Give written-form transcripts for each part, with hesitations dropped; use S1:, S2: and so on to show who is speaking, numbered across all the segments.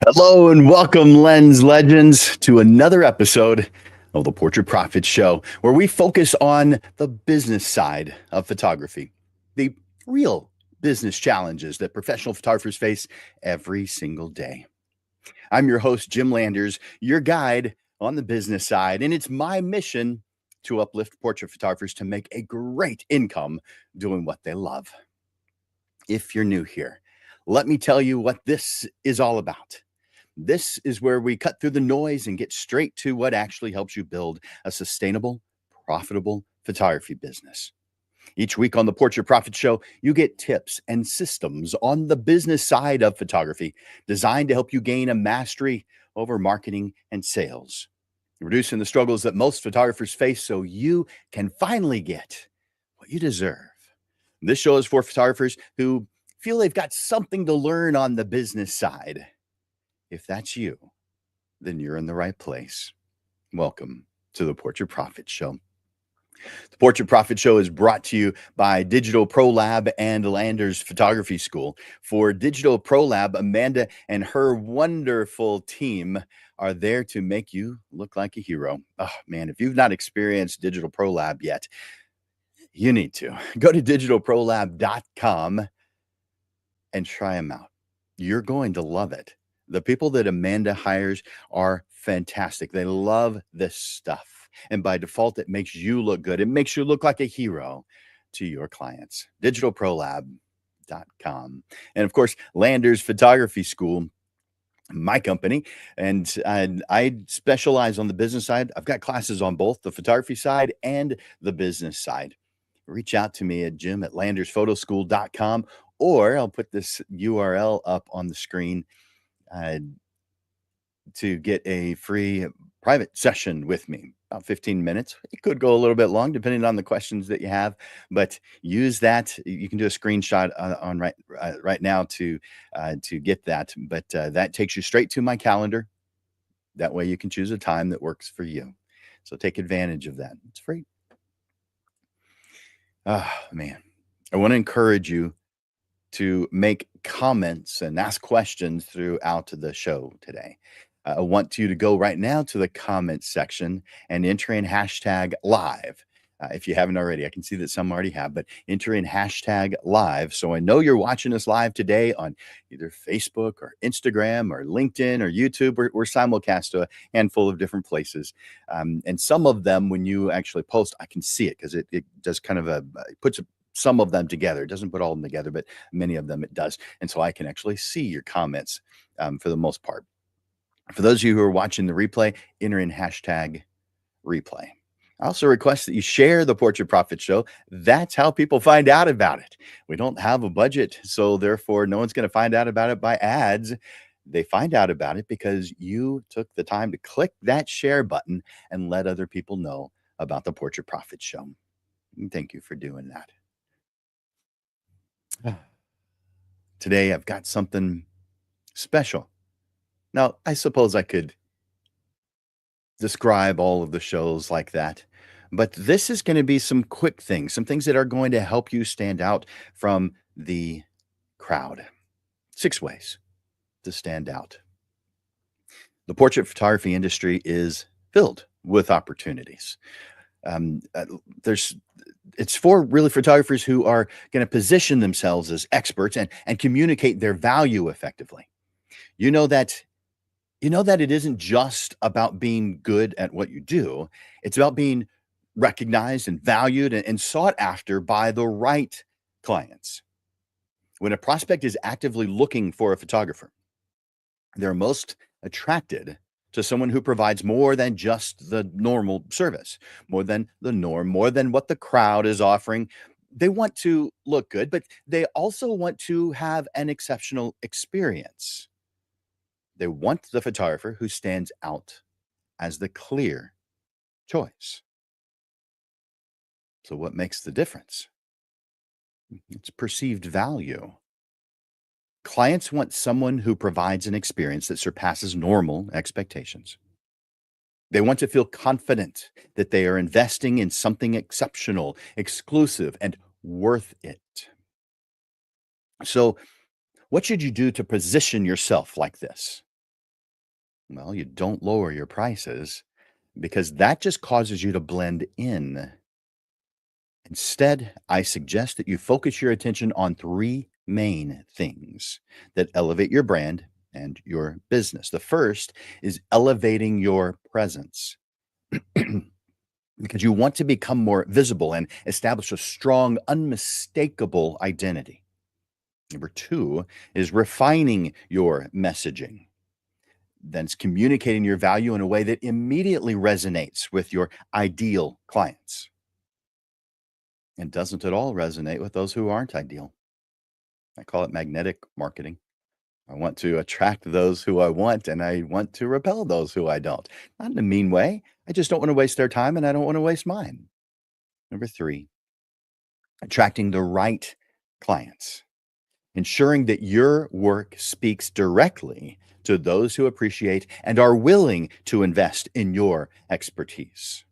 S1: Hello and welcome, Lens Legends, to another episode of the Portrait Profit Show, where we focus on the business side of photography, the real business challenges that professional photographers face every single day. I'm your host, Jim Landers, your guide on the business side, and it's my mission to uplift portrait photographers to make a great income doing what they love. If you're new here, let me tell you what this is all about. This is where we cut through the noise and get straight to what actually helps you build a sustainable, profitable photography business. Each week on the Portrait Profit Show, you get tips and systems on the business side of photography designed to help you gain a mastery over marketing and sales, reducing the struggles that most photographers face so you can finally get what you deserve. This show is for photographers who feel they've got something to learn on the business side. If that's you, then you're in the right place. Welcome to the Portrait Profit Show. The Portrait Profit Show is brought to you by Digital Pro Lab and Landers Photography School. For Digital Pro Lab, Amanda and her wonderful team are there to make you look like a hero. Oh, man, if you've not experienced Digital Pro Lab yet, you need to. Go to digitalprolab.com and try them out. You're going to love it. The people that Amanda hires are fantastic. They love this stuff. And by default, it makes you look good. It makes you look like a hero to your clients. Digitalprolab.com. And of course, Landers Photography School, my company. And I specialize on the business side. I've got classes on both the photography side and the business side. Reach out to me at jim@landersphotoschool.com, or I'll put this URL up on the screen uh, to get a free private session with me, about 15 minutes. It could go a little bit long depending on the questions that you have, but use that. You can do a screenshot on right now to get that, but that takes you straight to my calendar. That way you can choose a time that works for you. So take advantage of that. It's free. Oh, man. I want to encourage you to make comments and ask questions throughout the show today. I want you to go right now to the comments section and enter in hashtag live. If you haven't already, I can see that some already have, but enter in hashtag live. So I know you're watching us live today on either Facebook or Instagram or LinkedIn or YouTube. We're simulcast to a handful of different places. And some of them, when you actually post, I can see it because it does kind of it puts some of them together. It doesn't put all of them together, but many of them it does. And so I can actually see your comments for the most part. For those of you who are watching the replay, enter in hashtag replay. I also request that you share the Portrait Profit Show. That's how people find out about it. We don't have a budget, so therefore no one's going to find out about it by ads. They find out about it because you took the time to click that share button and let other people know about the Portrait Profit Show. And thank you for doing that. Today, I've got something special. Now, I suppose I could describe all of the shows like that, but this is going to be some quick things, some things that are going to help you stand out from the crowd. 6 ways to stand out. The portrait photography industry is filled with opportunities. Um, uh, there's it's for really photographers who are going to position themselves as experts and communicate their value effectively. You know that it isn't just about being good at what you do. It's about being recognized and valued and sought after by the right clients. When a prospect is actively looking for a photographer, they're most attracted to someone who provides more than just the normal service, more than the norm, more than what the crowd is offering. They want to look good, but they also want to have an exceptional experience. They want the photographer who stands out as the clear choice. So, what makes the difference? It's perceived value. Clients want someone who provides an experience that surpasses normal expectations. They want to feel confident that they are investing in something exceptional, exclusive, and worth it. So, what should you do to position yourself like this? Well, you don't lower your prices because that just causes you to blend in. Instead, I suggest that you focus your attention on three main things that elevate your brand and your business. The first is elevating your presence because you want to become more visible and establish a strong, unmistakable identity. Number two is refining your messaging. Then it's communicating your value in a way that immediately resonates with your ideal clients. And doesn't it all resonate with those who aren't ideal? I call it magnetic marketing. I want to attract those who I want, and I want to repel those who I don't. Not in a mean way. I just don't want to waste their time, and I don't want to waste mine. Number three, attracting the right clients, ensuring that your work speaks directly to those who appreciate and are willing to invest in your expertise.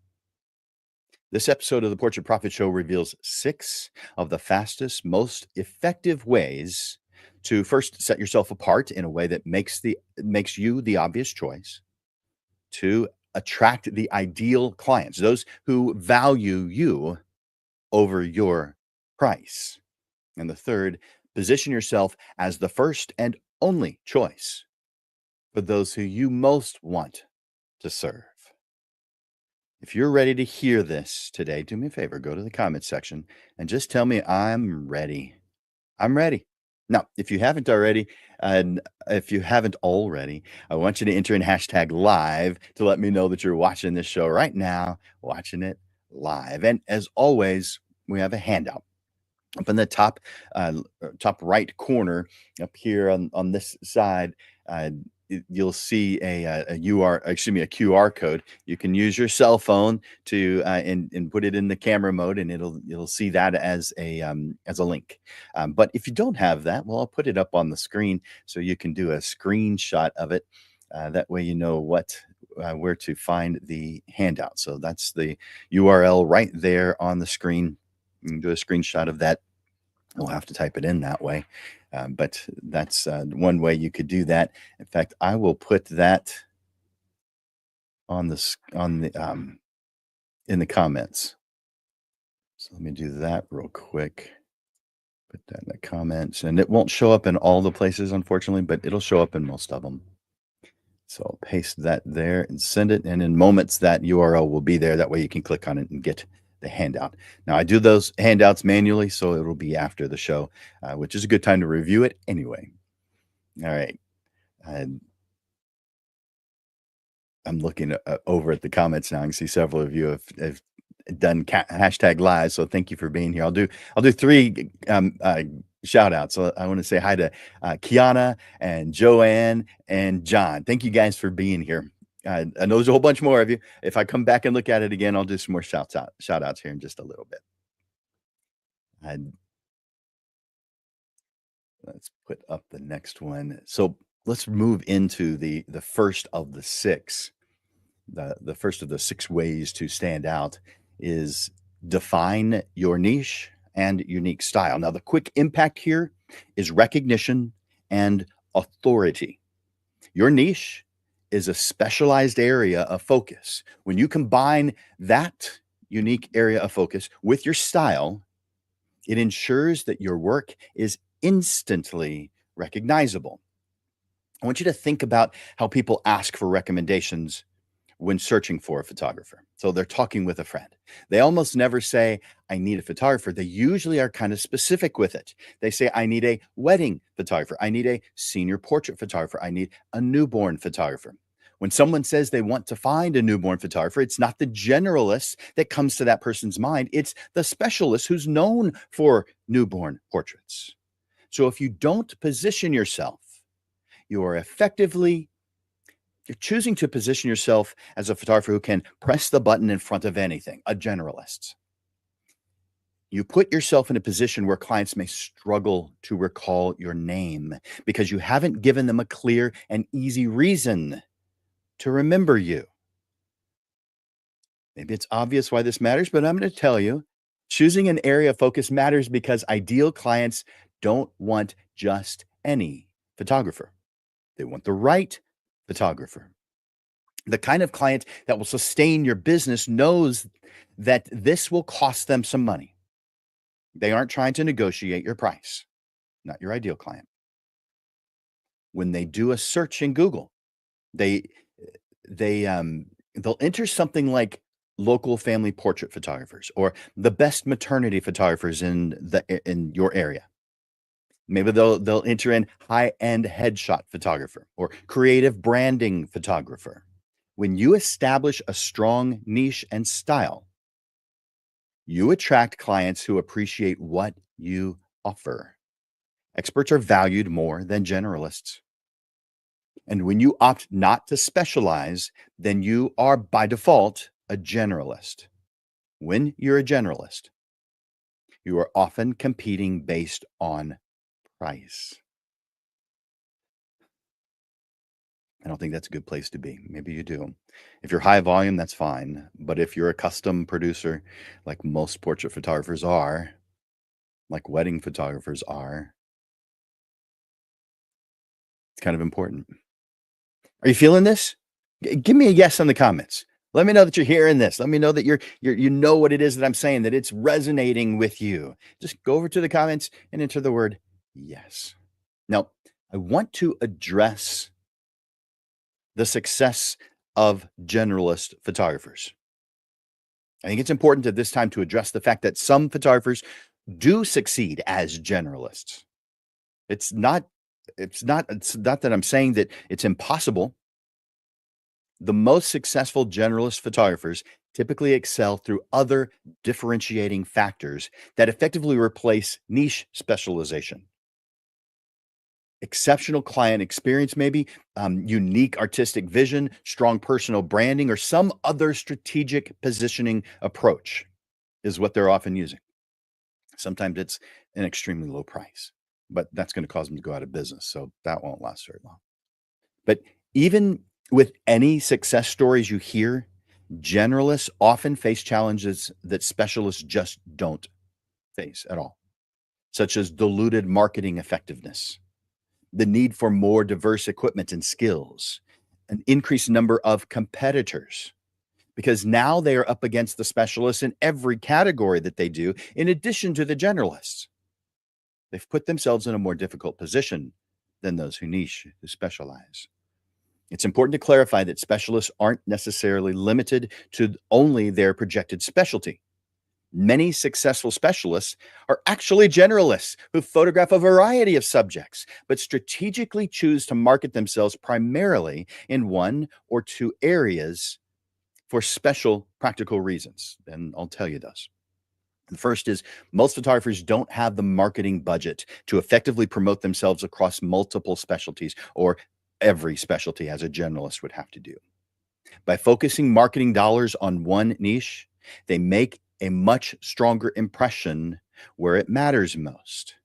S1: This episode of the Portrait Profit Show reveals six of the fastest, most effective ways to first set yourself apart in a way that makes you the obvious choice, to attract the ideal clients, those who value you over your price. And the third, position yourself as the first and only choice for those who you most want to serve. If you're ready to hear this today, do me a favor, go to the comment section and just tell me I'm ready. I'm ready. Now, if you haven't already, I want you to enter in hashtag live to let me know that you're watching this show right now, watching it live. And as always, we have a handout up in the top right corner up here on this side. You'll see a QR code. You can use your cell phone to and put it in the camera mode, and you'll see that as a link. But if you don't have that, well, I'll put it up on the screen so you can do a screenshot of it. That way, you know where to find the handout. So that's the URL right there on the screen. You can do a screenshot of that. We'll have to type it in that way. But that's one way you could do that. In fact, I will put that in the comments. So let me do that real quick. Put that in the comments, and it won't show up in all the places, unfortunately, but it'll show up in most of them. So I'll paste that there and send it. And in moments, that URL will be there. That way you can click on it and get the handout. Now, I do those handouts manually, so it'll be after the show, which is a good time to review it anyway. All right. I'm looking over at the comments now. I can see several of you have done hashtag live. So thank you for being here. I'll do three shout outs. So I want to say hi to Kiana and Joanne and John. Thank you guys for being here. I know there's a whole bunch more of you. If I come back and look at it again, I'll do some more shout outs here in just a little bit. Let's put up the next one. So let's move into the first of the six. The first of the six ways to stand out is define your niche and unique style. Now, the quick impact here is recognition and authority. Your niche is a specialized area of focus. When you combine that unique area of focus with your style, it ensures that your work is instantly recognizable. I want you to think about how people ask for recommendations when searching for a photographer. So they're talking with a friend. They almost never say, I need a photographer. They usually are kind of specific with it. They say, I need a wedding photographer. I need a senior portrait photographer. I need a newborn photographer. When someone says they want to find a newborn photographer, it's not the generalist that comes to that person's mind. It's the specialist who's known for newborn portraits. So if you don't position yourself, you are you're choosing to position yourself as a photographer who can press the button in front of anything, a generalist. You put yourself in a position where clients may struggle to recall your name because you haven't given them a clear and easy reason to remember you. Maybe it's obvious why this matters, but I'm going to tell you, choosing an area of focus matters because ideal clients don't want just any photographer. They want the right photographer. The kind of client that will sustain your business knows that this will cost them some money. They aren't trying to negotiate your price, not your ideal client. When they do a search in Google, they they'll enter something like local family portrait photographers or the best maternity photographers in your area. Maybe they'll enter in high-end headshot photographer or creative branding photographer. When you establish a strong niche and style, you attract clients who appreciate what you offer. Experts are valued more than generalists. And when you opt not to specialize, then you are by default a generalist. When you're a generalist, you are often competing based on price. I don't think that's a good place to be. Maybe you do. If you're high volume, that's fine. But if you're a custom producer, like most portrait photographers are, like wedding photographers are, it's kind of important. Are you feeling this? Give me a yes in the comments. Let me know that you're hearing this. Let me know that you know what it is that I'm saying, that it's resonating with you. Just go over to the comments and enter the word yes. Now, I want to address the success of generalist photographers. I think it's important at this time to address the fact that some photographers do succeed as generalists. It's not that I'm saying that it's impossible. The most successful generalist photographers typically excel through other differentiating factors that effectively replace niche specialization. Exceptional client experience, maybe unique artistic vision, strong personal branding, or some other strategic positioning approach is what they're often using. Sometimes it's an extremely low price, but that's going to cause them to go out of business. So that won't last very long. But even with any success stories you hear, generalists often face challenges that specialists just don't face at all, such as diluted marketing effectiveness, the need for more diverse equipment and skills, an increased number of competitors, because now they are up against the specialists in every category that they do, in addition to the generalists. They've put themselves in a more difficult position than those who specialize. It's important to clarify that specialists aren't necessarily limited to only their projected specialty. Many successful specialists are actually generalists who photograph a variety of subjects, but strategically choose to market themselves primarily in one or two areas for special practical reasons. And I'll tell you those. The first is most photographers don't have the marketing budget to effectively promote themselves across multiple specialties or every specialty as a generalist would have to do. By focusing marketing dollars on one niche, they make a much stronger impression where it matters most.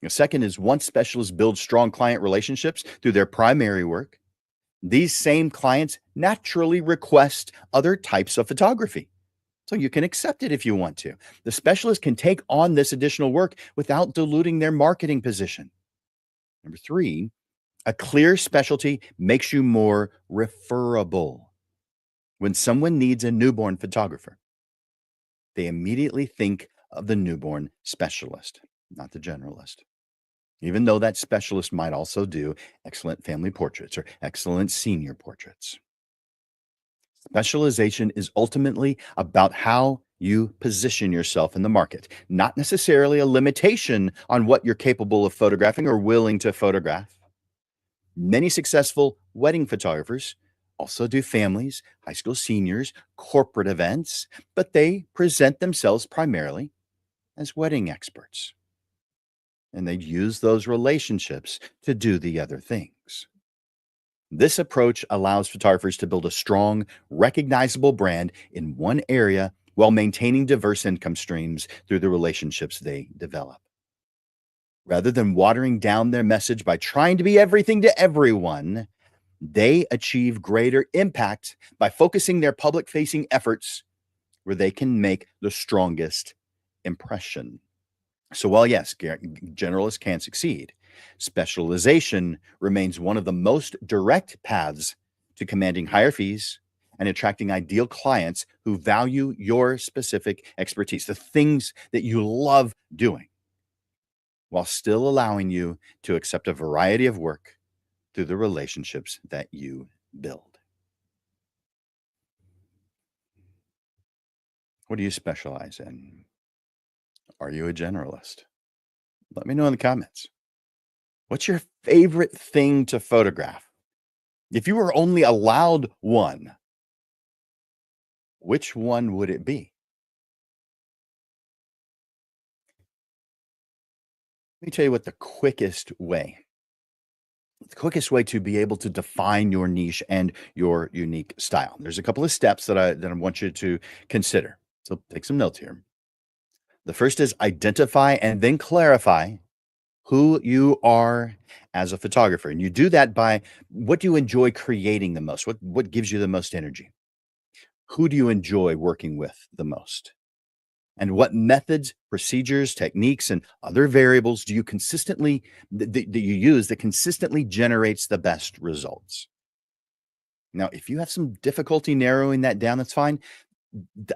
S1: The second is once specialists build strong client relationships through their primary work, these same clients naturally request other types of photography. So you can accept it if you want to. The specialist can take on this additional work without diluting their marketing position. Number three, a clear specialty makes you more referable. When someone needs a newborn photographer, they immediately think of the newborn specialist, not the generalist. Even though that specialist might also do excellent family portraits or excellent senior portraits. Specialization is ultimately about how you position yourself in the market, not necessarily a limitation on what you're capable of photographing or willing to photograph. Many successful wedding photographers also do families, high school seniors, corporate events, but they present themselves primarily as wedding experts. And they use those relationships to do the other things. This approach allows photographers to build a strong, recognizable brand in one area while maintaining diverse income streams through the relationships they develop. Rather than watering down their message by trying to be everything to everyone, they achieve greater impact by focusing their public-facing efforts where they can make the strongest impression. So while yes, generalists can succeed, specialization remains one of the most direct paths to commanding higher fees and attracting ideal clients who value your specific expertise, the things that you love doing, while still allowing you to accept a variety of work through the relationships that you build. What do you specialize in? Are you a generalist? Let me know in the comments. What's your favorite thing to photograph? If you were only allowed one, which one would it be? Let me tell you what the quickest way to be able to define your niche and your unique style. There's a couple of steps that I want you to consider. So take some notes here. The first is identify and then clarify who you are as a photographer. And you do that by what do you enjoy creating the most? What gives you the most energy? Who do you enjoy working with the most? And what methods, procedures, techniques, and other variables do you consistently that you use that consistently generates the best results? Now, if you have some difficulty narrowing that down, that's fine.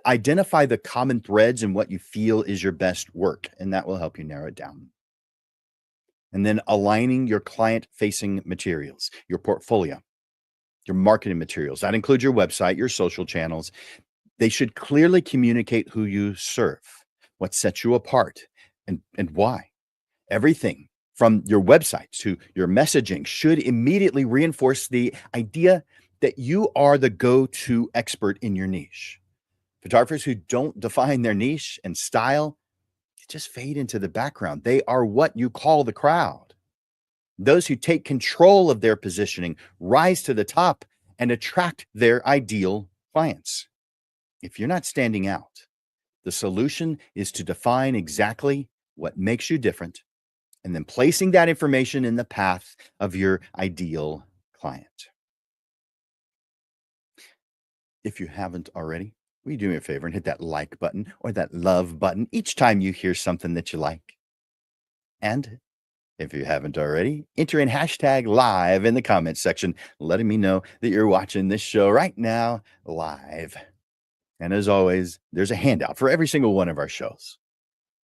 S1: Identify the common threads and what you feel is your best work, and that will help you narrow it down. And then aligning your client-facing materials, your portfolio, your marketing materials. That includes your website, your social channels. They should clearly communicate who you serve, what sets you apart, and why. Everything from your website to your messaging should immediately reinforce the idea that you are the go-to expert in your niche. Photographers who don't define their niche and style just fade into the background. They are what you call the crowd. Those who take control of their positioning rise to the top and attract their ideal clients. If you're not standing out, the solution is to define exactly what makes you different and then placing that information in the path of your ideal client. If you haven't already, will you do me a favor and hit that like button or that love button each time you hear something that you like? And if you haven't already, enter in hashtag live in the comments section, letting me know that you're watching this show right now live. And as always, there's a handout for every single one of our shows.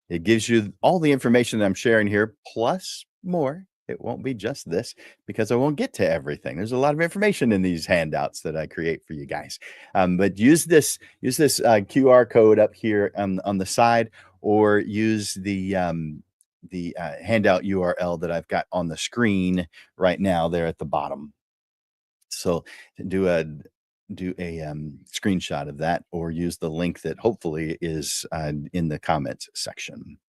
S1: It gives you all the information that I'm sharing here, plus more. It won't be just this because I won't get to everything. There's a lot of information in these handouts that I create for you guys. But use this QR code up here on the side, or use the handout URL that I've got on the screen right now there at the bottom. So do a screenshot of that, or use the link that hopefully is in the comments section.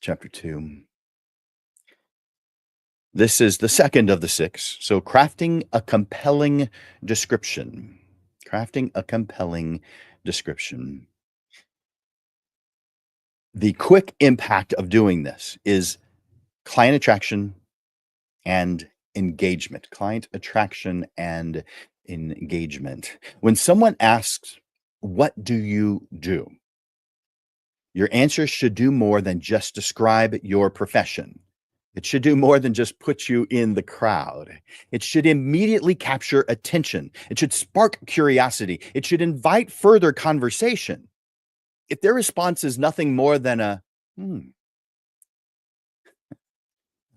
S1: Chapter 2. This is the second of the 6. So crafting a compelling description. Crafting a compelling description. The quick impact of doing this is client attraction and engagement. Client attraction and engagement. When someone asks, "What do you do?" your answer should do more than just describe your profession. It should do more than just put you in the crowd. It should immediately capture attention. It should spark curiosity. It should invite further conversation. If their response is nothing more than a,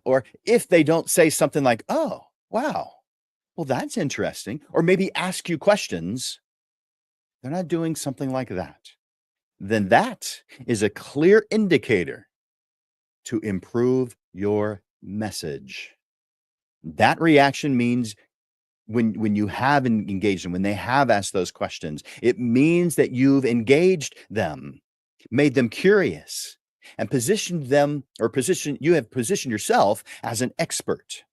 S1: or if they don't say something like, "Oh, wow, well, that's interesting," or maybe ask you questions, they're not doing something like that. Then that is a clear indicator to improve your message. That reaction means when you have engaged them, when they have asked those questions, it means that you've engaged them, made them curious, and you have positioned yourself as an expert.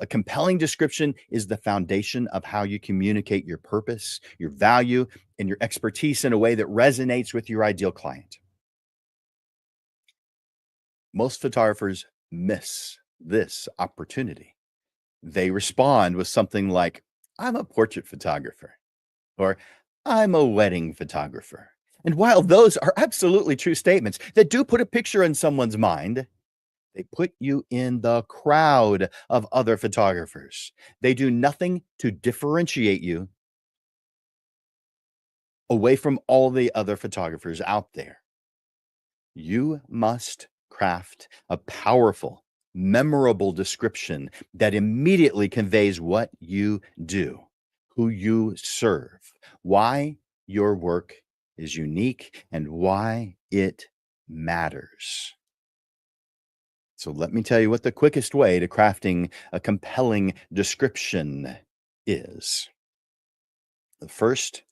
S1: A compelling description is the foundation of how you communicate your purpose, your value, and your expertise in a way that resonates with your ideal client. Most photographers miss this opportunity. They respond with something like, "I'm a portrait photographer," or "I'm a wedding photographer." And while those are absolutely true statements that do put a picture in someone's mind, They put you in the crowd of other photographers. They do nothing to differentiate you away from all the other photographers out there. You must craft a powerful, memorable description that immediately conveys what you do, who you serve, why your work is unique, and why it matters. So, let me tell you what the quickest way to crafting a compelling description is. The first,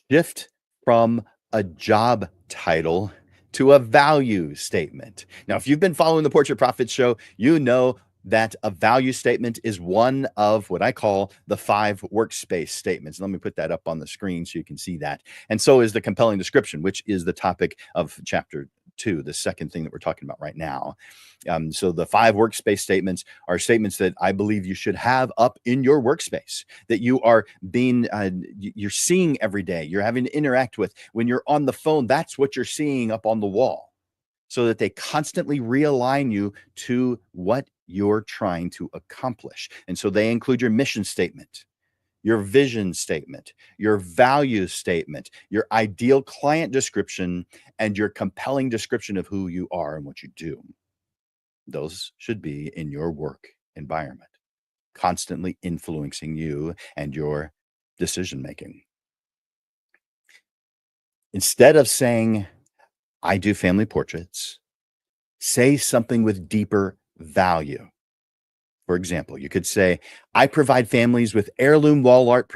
S1: shift from a job title to a value statement. Now, if you've been following the Portrait Profits show, you know that a value statement is one of what I call the five workspace statements. Let me put that up on the screen so you can see that. And so is the compelling description, which is the topic of chapter 2, the second thing that we're talking about right now. So the five workspace statements are statements that I believe you should have up in your workspace, that you are you're seeing every day, you're having to interact with. When you're on the phone, that's what you're seeing up on the wall, so that they constantly realign you to what you're trying to accomplish. And so they include your mission statement, your vision statement, your value statement, your ideal client description, and your compelling description of who you are and what you do. Those should be in your work environment, constantly influencing you and your decision making. Instead of saying, I do family portraits, say something with deeper value. For example, you could say, I provide families with heirloom wall art.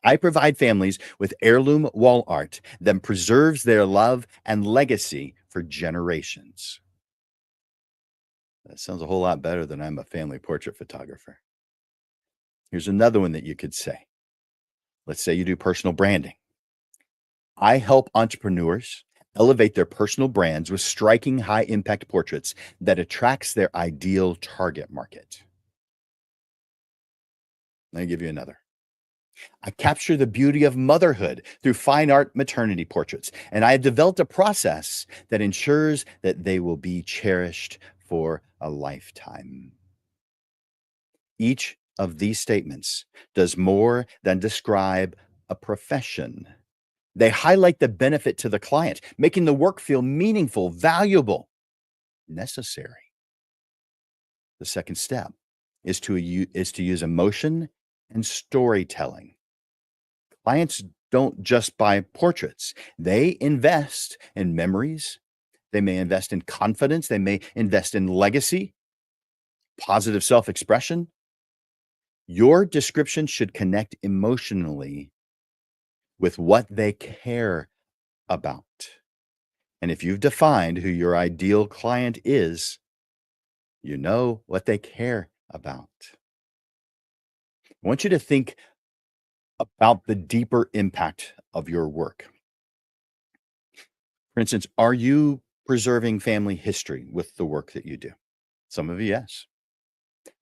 S1: I provide families with heirloom wall art that preserves their love and legacy for generations. That sounds a whole lot better than I'm a family portrait photographer. Here's another one that you could say. Let's say you do personal branding. I help entrepreneurs elevate their personal brands with striking high impact portraits that attracts their ideal target market. Let me give you another. I capture the beauty of motherhood through fine art maternity portraits, and I have developed a process that ensures that they will be cherished for a lifetime. Each of these statements does more than describe a profession. They highlight the benefit to the client, making the work feel meaningful, valuable, necessary. The second step is to use emotion and storytelling. Clients don't just buy portraits. They invest in memories. They may invest in confidence. They may invest in legacy, positive self-expression. Your description should connect emotionally with what they care about. And if you've defined who your ideal client is, you know what they care about. I want you to think about the deeper impact of your work. For instance, are you preserving family history with the work that you do? Some of you, yes.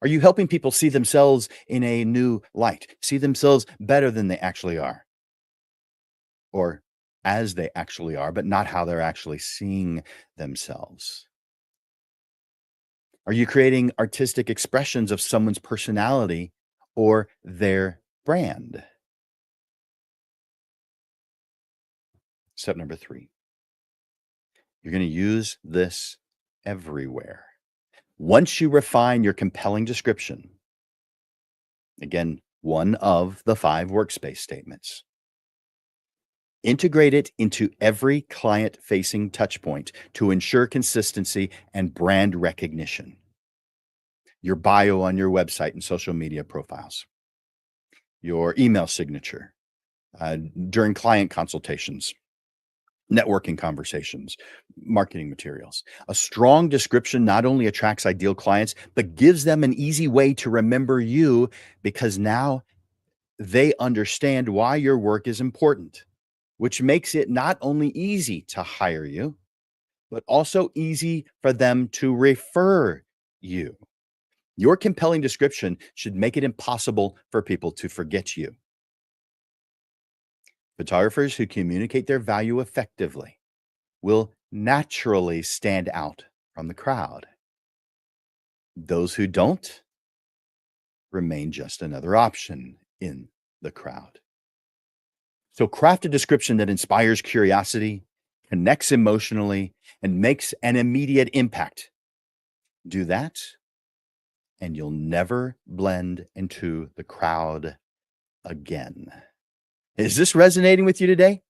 S1: Are you helping people see themselves in a new light, see themselves better than they actually are, or as they actually are, but not how they're actually seeing themselves? Are you creating artistic expressions of someone's personality or their brand? Step number 3, you're going to use this everywhere. Once you refine your compelling description, again, one of the five workspace statements, integrate it into every client facing touchpoint to ensure consistency and brand recognition. Your bio on your website and social media profiles, your email signature, during client consultations, networking conversations, marketing materials. A strong description not only attracts ideal clients, but gives them an easy way to remember you, because now they understand why your work is important, which makes it not only easy to hire you, but also easy for them to refer you. Your compelling description should make it impossible for people to forget you. Photographers who communicate their value effectively will naturally stand out from the crowd. Those who don't remain just another option in the crowd. So craft a description that inspires curiosity, connects emotionally, and makes an immediate impact. Do that, and you'll never blend into the crowd again. Is this resonating with you today?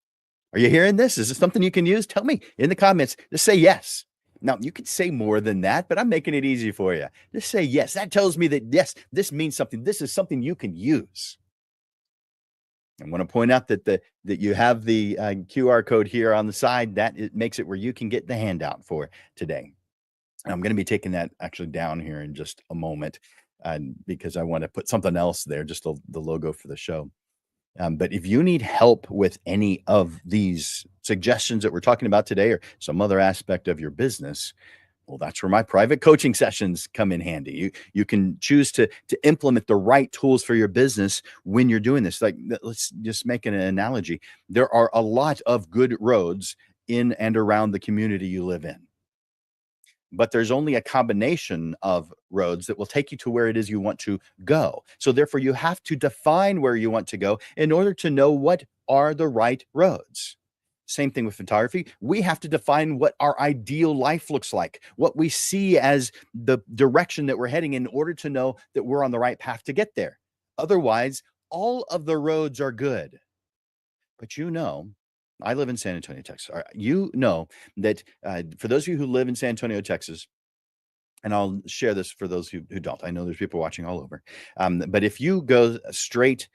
S1: Are you hearing this? Is this something you can use? Tell me in the comments. Just say yes. Now, you could say more than that, but I'm making it easy for you. Just say yes. That tells me that, yes, this means something. This is something you can use. I want to point out that you have the QR code here on the side. That it makes it where you can get the handout for today. And I'm going to be taking that actually down here in just a moment because I want to put something else there, just the logo for the show. But if you need help with any of these suggestions that we're talking about today or some other aspect of your business, well, that's where my private coaching sessions come in handy. You can choose to implement the right tools for your business when you're doing this. Like, let's just make an analogy. There are a lot of good roads in and around the community you live in, but there's only a combination of roads that will take you to where it is you want to go. So therefore, you have to define where you want to go in order to know what are the right roads. Same thing with photography. We have to define what our ideal life looks like, what we see as the direction that we're heading in order to know that we're on the right path to get there. Otherwise, all of the roads are good. But I live in San Antonio, Texas. You know that for those of you who live in San Antonio, Texas, and I'll share this for those who don't. I know there's people watching all over. But if you go straight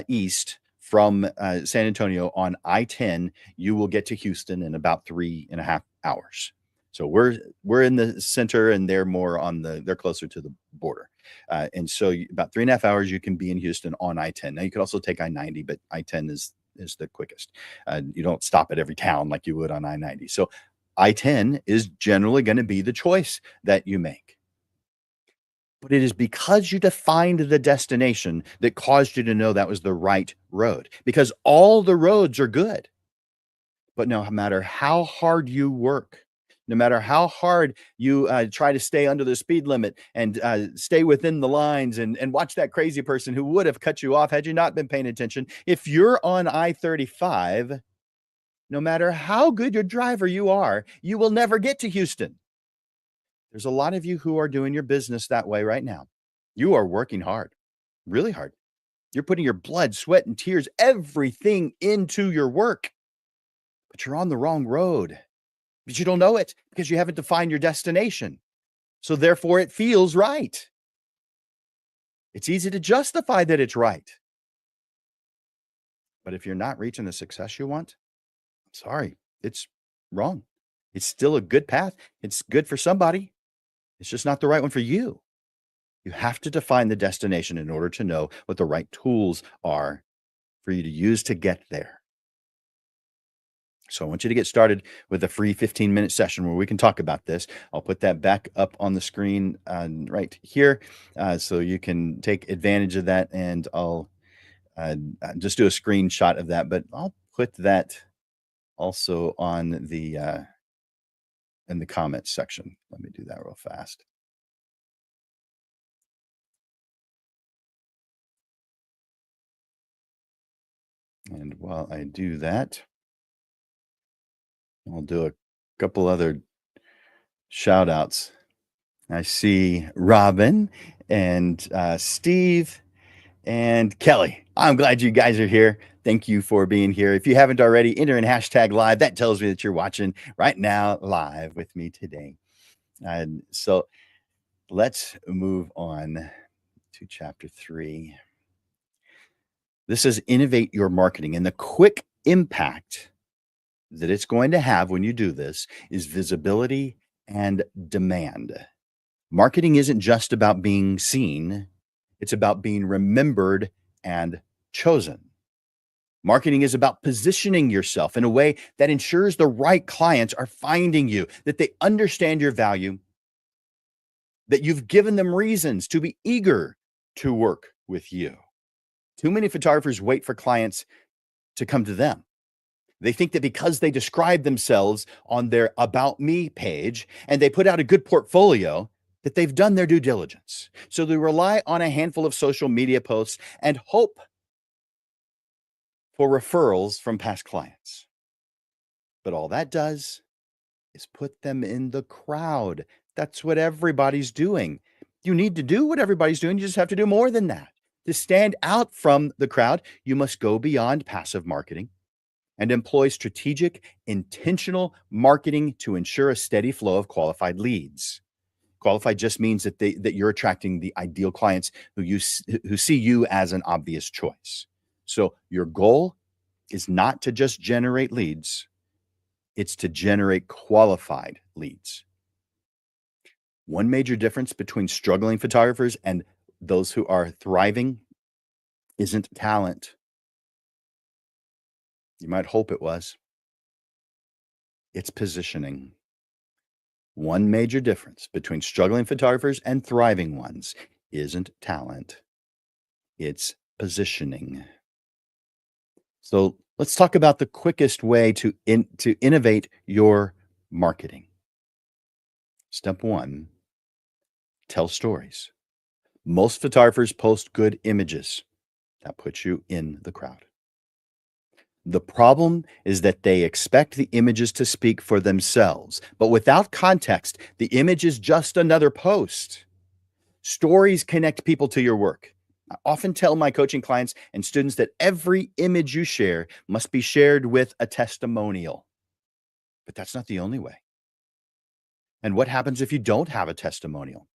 S1: east from San Antonio on I-10, you will get to Houston in about 3.5 hours. So we're in the center, and they're closer to the border. And so about 3.5 hours, you can be in Houston on I-10. Now you could also take I-90, but I-10 is the quickest. You don't stop at every town like you would on I-90. So I-10 is generally going to be the choice that you make. But it is because you defined the destination that caused you to know that was the right road, because all the roads are good. But no matter how hard you work, no matter how hard you try to stay under the speed limit and stay within the lines and watch that crazy person who would have cut you off had you not been paying attention, if you're on I-35, no matter how good your driver you are, you will never get to Houston. There's a lot of you who are doing your business that way right now. You are working hard, really hard. You're putting your blood, sweat, and tears, everything into your work, but you're on the wrong road. But you don't know it because you haven't defined your destination. So therefore, it feels right. It's easy to justify that it's right. But if you're not reaching the success you want, I'm sorry, it's wrong. It's still a good path. It's good for somebody. It's just not the right one for you. You have to define the destination in order to know what the right tools are for you to use to get there. So I want you to get started with a free 15-minute session where we can talk about this. I'll put that back up on the screen right here so you can take advantage of that, and I'll just do a screenshot of that, but I'll put that also on the in the comments section. Let me do that real fast. And while I do that, I'll do a couple other shout outs. I see Robin and Steve and Kelly. I'm glad you guys are here. Thank you for being here. If you haven't already, enter in hashtag live. That tells me that you're watching right now live with me today. And so let's move on to chapter 3. This is innovate your marketing, and the quick impact that it's going to have when you do this is visibility and demand. Marketing isn't just about being seen, it's about being remembered and chosen. Marketing is about positioning yourself in a way that ensures the right clients are finding you, that they understand your value, that you've given them reasons to be eager to work with you. Too many photographers wait for clients to come to them. They think that because they describe themselves on their About Me page and they put out a good portfolio, that they've done their due diligence. So they rely on a handful of social media posts and hope for referrals from past clients. But all that does is put them in the crowd. That's what everybody's doing. You need to do what everybody's doing. You just have to do more than that. To stand out from the crowd, you must go beyond passive marketing and employ strategic, intentional marketing to ensure a steady flow of qualified leads. Qualified just means that you're attracting the ideal clients who see you as an obvious choice. So your goal is not to just generate leads, it's to generate qualified leads. One major difference between struggling photographers and those who are thriving isn't talent. You might hope it was. It's positioning. One major difference between struggling photographers and thriving ones isn't talent, it's positioning. So let's talk about the quickest way to innovate your marketing. Step one, tell stories. Most photographers post good images. That puts you in the crowd. The problem is that they expect the images to speak for themselves, but without context, the image is just another post. Stories connect people to your work. I often tell my coaching clients and students that every image you share must be shared with a testimonial. But that's not the only way. And what happens if you don't have a testimonial?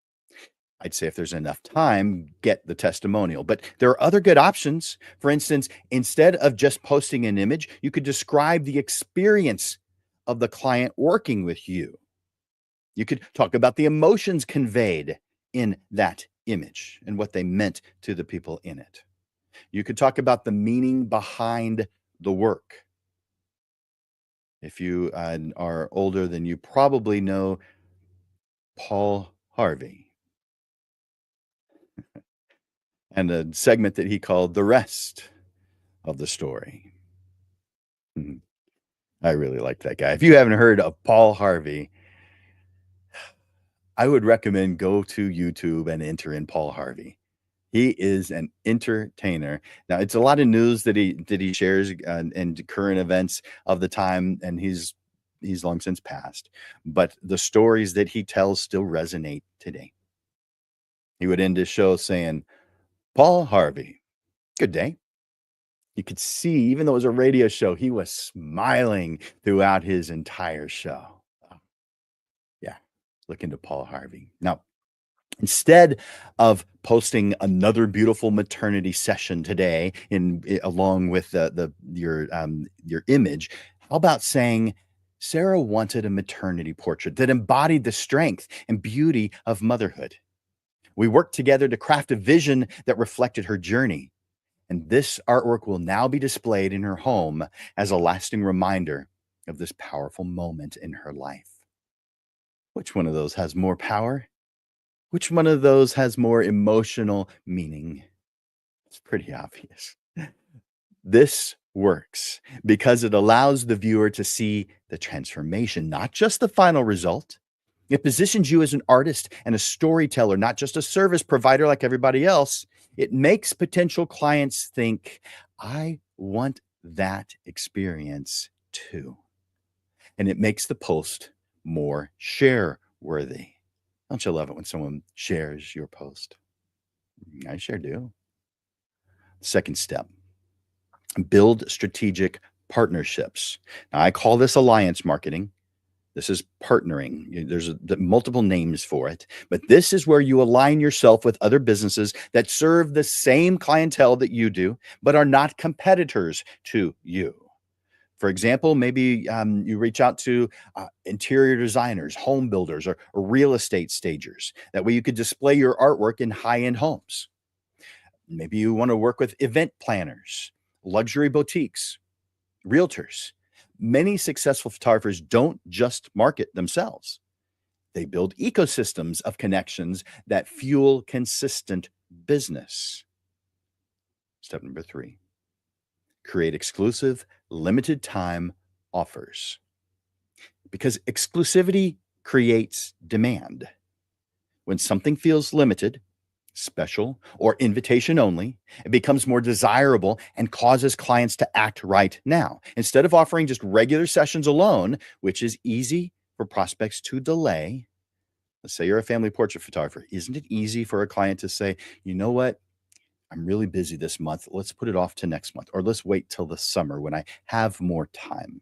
S1: I'd say if there's enough time, get the testimonial. But there are other good options. For instance, instead of just posting an image, you could describe the experience of the client working with you. You could talk about the emotions conveyed in that image and what they meant to the people in it. You could talk about the meaning behind the work. If you are older, then you probably know Paul Harvey and a segment that he called The Rest of the Story. Mhm. I really like that guy. If you haven't heard of Paul Harvey, I would recommend go to YouTube and enter in Paul Harvey. He is an entertainer. Now, it's a lot of news that he shares and current events of the time, and he's long since passed. But the stories that he tells still resonate today. He would end his show saying, "Paul Harvey, good day." You could see, even though it was a radio show, he was smiling throughout his entire show. Yeah, look into Paul Harvey. Now, instead of posting another beautiful maternity session today along with your image, how about saying Sarah wanted a maternity portrait that embodied the strength and beauty of motherhood. We worked together to craft a vision that reflected her journey. And this artwork will now be displayed in her home as a lasting reminder of this powerful moment in her life. Which one of those has more power? Which one of those has more emotional meaning? It's pretty obvious. This works because it allows the viewer to see the transformation, not just the final result. It positions you as an artist and a storyteller, not just a service provider like everybody else. It makes potential clients think, I want that experience too. And it makes the post more share worthy. Don't you love it when someone shares your post? I sure do. Second step, build strategic partnerships. Now, I call this alliance marketing. This is partnering. There's multiple names for it, but this is where you align yourself with other businesses that serve the same clientele that you do, but are not competitors to you. For example, maybe you reach out to interior designers, home builders, or real estate stagers. That way you could display your artwork in high-end homes. Maybe you want to work with event planners, luxury boutiques, realtors. Many successful photographers don't just market themselves. They build ecosystems of connections that fuel consistent business. Step number 3, create exclusive, limited time offers. Because exclusivity creates demand. When something feels limited, special, or invitation only, it becomes more desirable and causes clients to act right now. Instead of offering just regular sessions alone, which is easy for prospects to delay. Let's say you're a family portrait photographer. Isn't it easy for a client to say, you know what? I'm really busy this month. Let's put it off to next month, or let's wait till the summer when I have more time.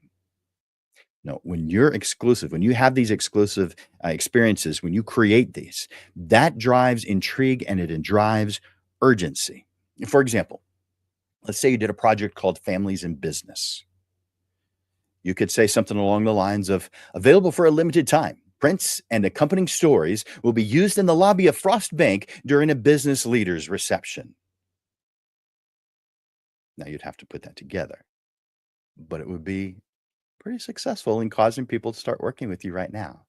S1: No, when you're exclusive, when you have these exclusive experiences, when you create these, that drives intrigue and it drives urgency. For example, let's say you did a project called Families in Business. You could say something along the lines of available for a limited time. Prints and accompanying stories will be used in the lobby of Frost Bank during a business leader's reception. Now you'd have to put that together, but it would be pretty successful in causing people to start working with you right now.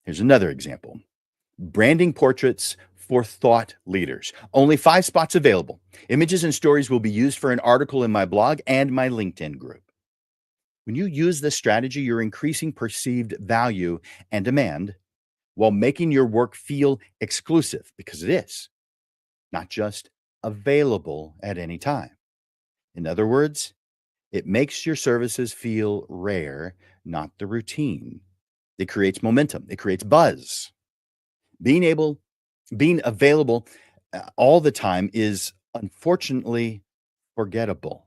S1: Here's another example. Branding portraits for thought leaders. Only 5 spots available. Images and stories will be used for an article in my blog and my LinkedIn group. When you use this strategy, you're increasing perceived value and demand while making your work feel exclusive, because it is, not just available at any time. In other words, it makes your services feel rare, not the routine. It creates momentum. It creates buzz. Being able, being available all the time is unfortunately forgettable.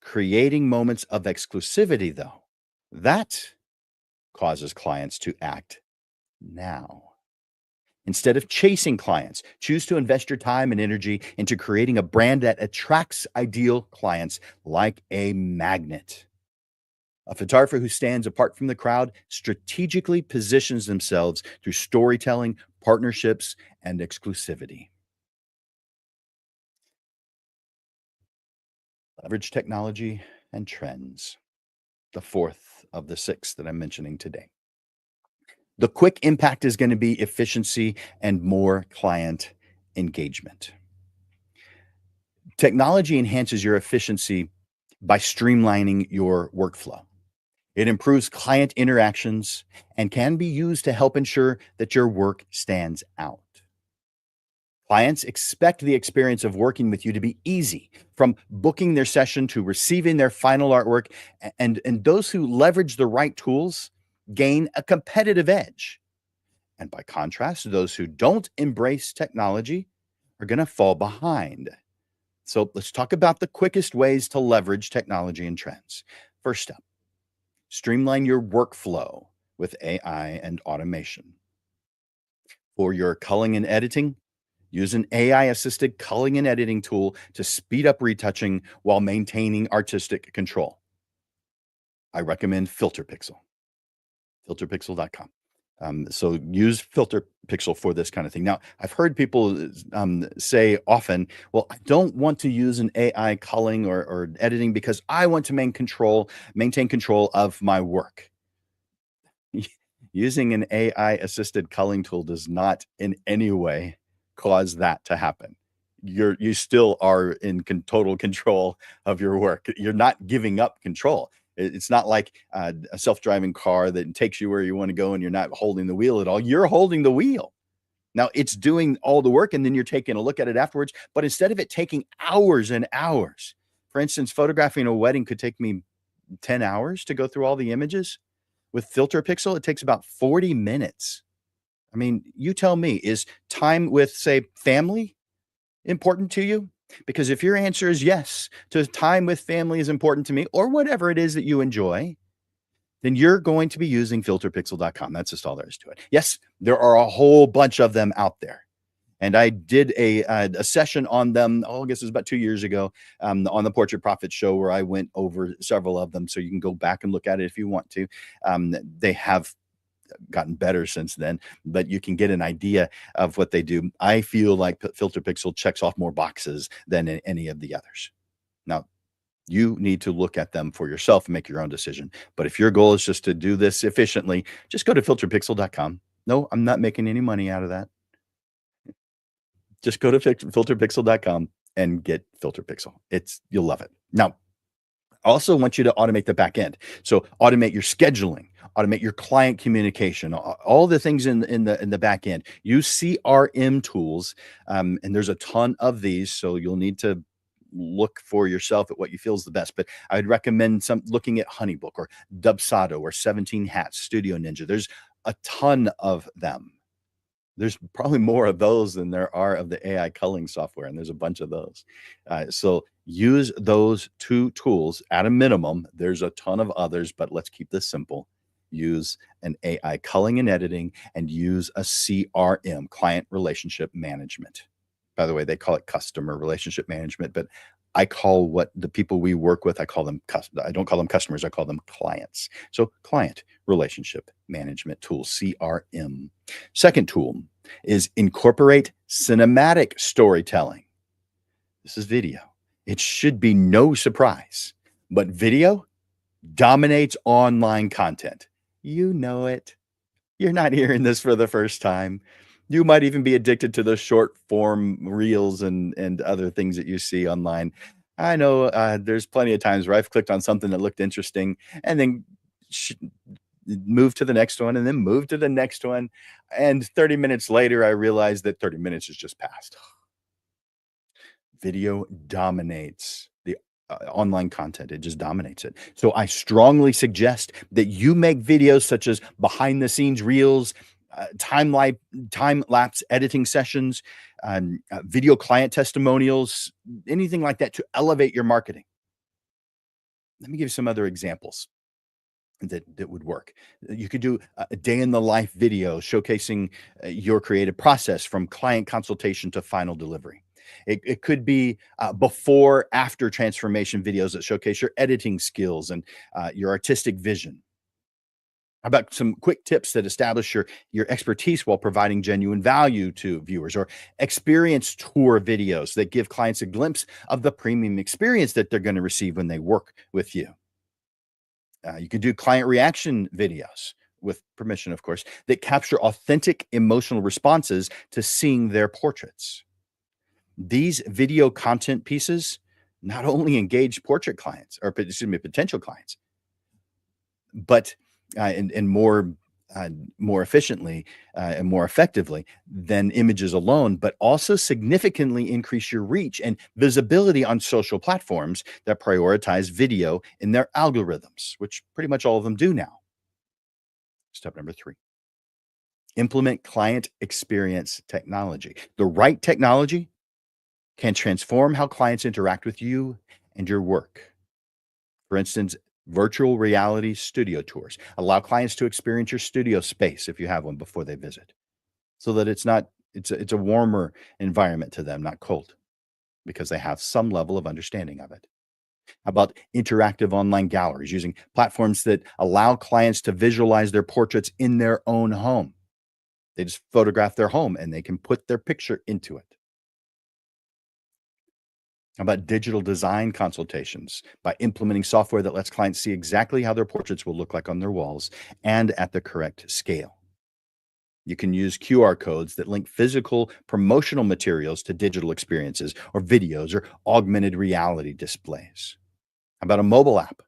S1: Creating moments of exclusivity, though, that causes clients to act now. Instead of chasing clients, choose to invest your time and energy into creating a brand that attracts ideal clients like a magnet. A photographer who stands apart from the crowd strategically positions themselves through storytelling, partnerships, and exclusivity. Leverage technology and trends. The fourth of the six that I'm mentioning today. The quick impact is going to be efficiency and more client engagement. Technology enhances your efficiency by streamlining your workflow. It improves client interactions and can be used to help ensure that your work stands out. Clients expect the experience of working with you to be easy, from booking their session to receiving their final artwork. And those who leverage the right tools gain a competitive edge. And by contrast, those who don't embrace technology are going to fall behind. So let's talk about the quickest ways to leverage technology and trends. First step, streamline your workflow with AI and automation. For your culling and editing, use an AI assisted culling and editing tool to speed up retouching while maintaining artistic control. I recommend filterpixel.com. So use Filter Pixel for this kind of thing. Now, I've heard people say often, well, I don't want to use an AI culling or editing because I want to maintain control of my work. Using an AI assisted culling tool does not in any way cause that to happen. You still are in total control of your work. You're not giving up control. It's not like a self-driving car that takes you where you want to go and you're not holding the wheel at all. You're holding the wheel. Now it's doing all the work and then you're taking a look at it afterwards. But instead of it taking hours and hours, for instance, photographing a wedding could take me 10 hours to go through all the images. With Filter Pixel, it takes about 40 minutes. I mean, you tell me, is time with, say, family important to you? Because if your answer is yes, to time with family is important to me, or whatever it is that you enjoy, then you're going to be using filterpixel.com. That's just all there is to it. Yes, there are a whole bunch of them out there. And I did a session on them, I guess it was about 2 years ago, on the Portrait Profit Show, where I went over several of them. So you can go back and look at it if you want to. They have gotten better since then, but you can get an idea of what they do. I feel like Filter Pixel checks off more boxes than any of the others. Now, you need to look at them for yourself and make your own decision. But if your goal is just to do this efficiently, just go to filterpixel.com. No, I'm not making any money out of that. Just go to filterpixel.com and get Filter Pixel. You'll love it. Now, I also want you to automate the back end. So automate your scheduling, automate your client communication, all the things in the back end. Use CRM tools, and there's a ton of these, so you'll need to look for yourself at what you feel is the best. But I'd recommend some looking at Honeybook or Dubsado or 17 Hats, Studio Ninja. There's a ton of them. There's probably more of those than there are of the AI culling software, and there's a bunch of those. So use those two tools at a minimum. There's a ton of others, but let's keep this simple. Use an AI culling and editing, and use a CRM, client relationship management. By the way, they call it customer relationship management, but I call what the people we work with, I don't call them customers, I call them clients. So client relationship management tool, CRM. Second tool is incorporate cinematic storytelling. This is video. It should be no surprise, but video dominates online content. You know it. You're not hearing this for the first time. You might even be addicted to the short form reels and other things that you see online. I know there's plenty of times where I've clicked on something that looked interesting and then sh- move to the next one and then move to the next one. And 30 minutes later, I realized that 30 minutes has just passed. Video dominates the online content. It just dominates it. So I strongly suggest that you make videos such as behind the scenes reels, time lapse editing sessions, video client testimonials, anything like that to elevate your marketing. Let me give you some other examples that would work. You could do a day in the life video showcasing your creative process from client consultation to final delivery. It could be before after transformation videos that showcase your editing skills and your artistic vision. How about some quick tips that establish your expertise while providing genuine value to viewers, or experience tour videos that give clients a glimpse of the premium experience that they're going to receive when they work with you. You could do client reaction videos with permission, of course, that capture authentic emotional responses to seeing their portraits. These video content pieces not only engage portrait clients or excuse me, potential clients, but and more efficiently and more effectively than images alone, but also significantly increase your reach and visibility on social platforms that prioritize video in their algorithms, which pretty much all of them do now. Step number three, implement client experience technology. The right technology can transform how clients interact with you and your work. For instance, virtual reality studio tours allow clients to experience your studio space if you have one before they visit, so that it's a warmer environment to them, not cold, because they have some level of understanding of it. How about interactive online galleries using platforms that allow clients to visualize their portraits in their own home? They just photograph their home and they can put their picture into it. How about digital design consultations by implementing software that lets clients see exactly how their portraits will look like on their walls and at the correct scale? You can use QR codes that link physical promotional materials to digital experiences or videos or augmented reality displays. How about a mobile app?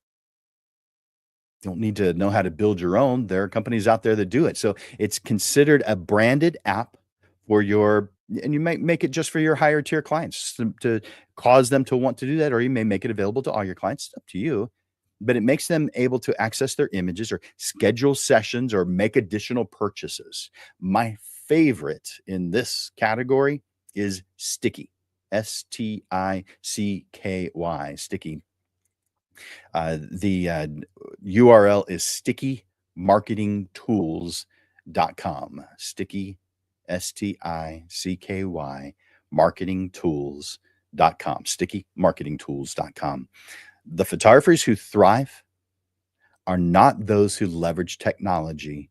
S1: You don't need to know how to build your own. There are companies out there that do it. So it's considered a branded app for your, and you might make it just for your higher tier clients to cause them to want to do that, or you may make it available to all your clients. It's up to you. But it makes them able to access their images or schedule sessions or make additional purchases. My favorite in this category is Sticky. Sticky, Sticky. The URL is stickymarketingtools.com. Sticky, STICKY, marketingtools.com. Stickymarketingtools.com. The photographers who thrive are not those who leverage technology.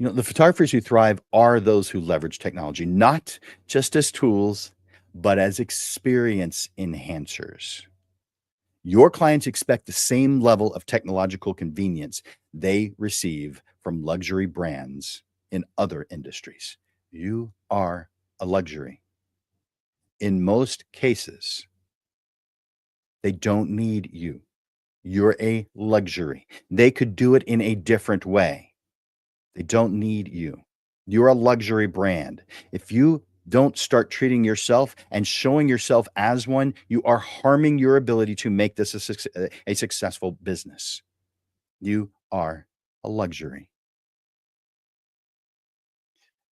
S1: The photographers who thrive are those who leverage technology, not just as tools, but as experience enhancers. Your clients expect the same level of technological convenience they receive from luxury brands in other industries. You are a luxury. In most cases, they don't need you. You're a luxury. They could do it in a different way. They don't need you. You're a luxury brand. If you don't start treating yourself and showing yourself as one, you are harming your ability to make this a successful business. You are a luxury.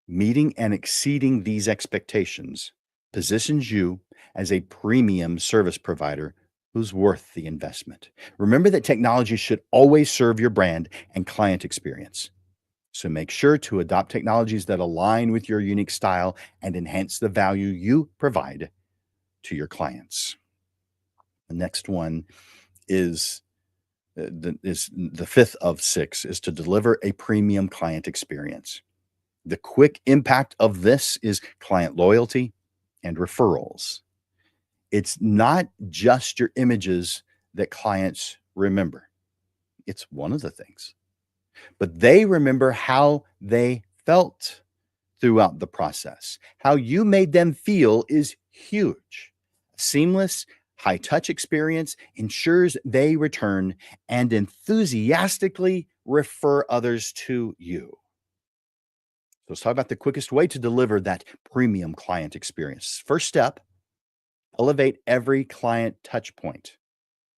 S1: Meeting and exceeding these expectations positions you as a premium service provider who's worth the investment. Remember that technology should always serve your brand and client experience. So make sure to adopt technologies that align with your unique style and enhance the value you provide to your clients. The next one is the fifth of six is to deliver a premium client experience. The quick impact of this is client loyalty and referrals. It's not just your images that clients remember. It's one of the things, but they remember how they felt throughout the process. How you made them feel is huge. Seamless, high touch experience ensures they return and enthusiastically refer others to you. So let's talk about the quickest way to deliver that premium client experience. First step, elevate every client touch point.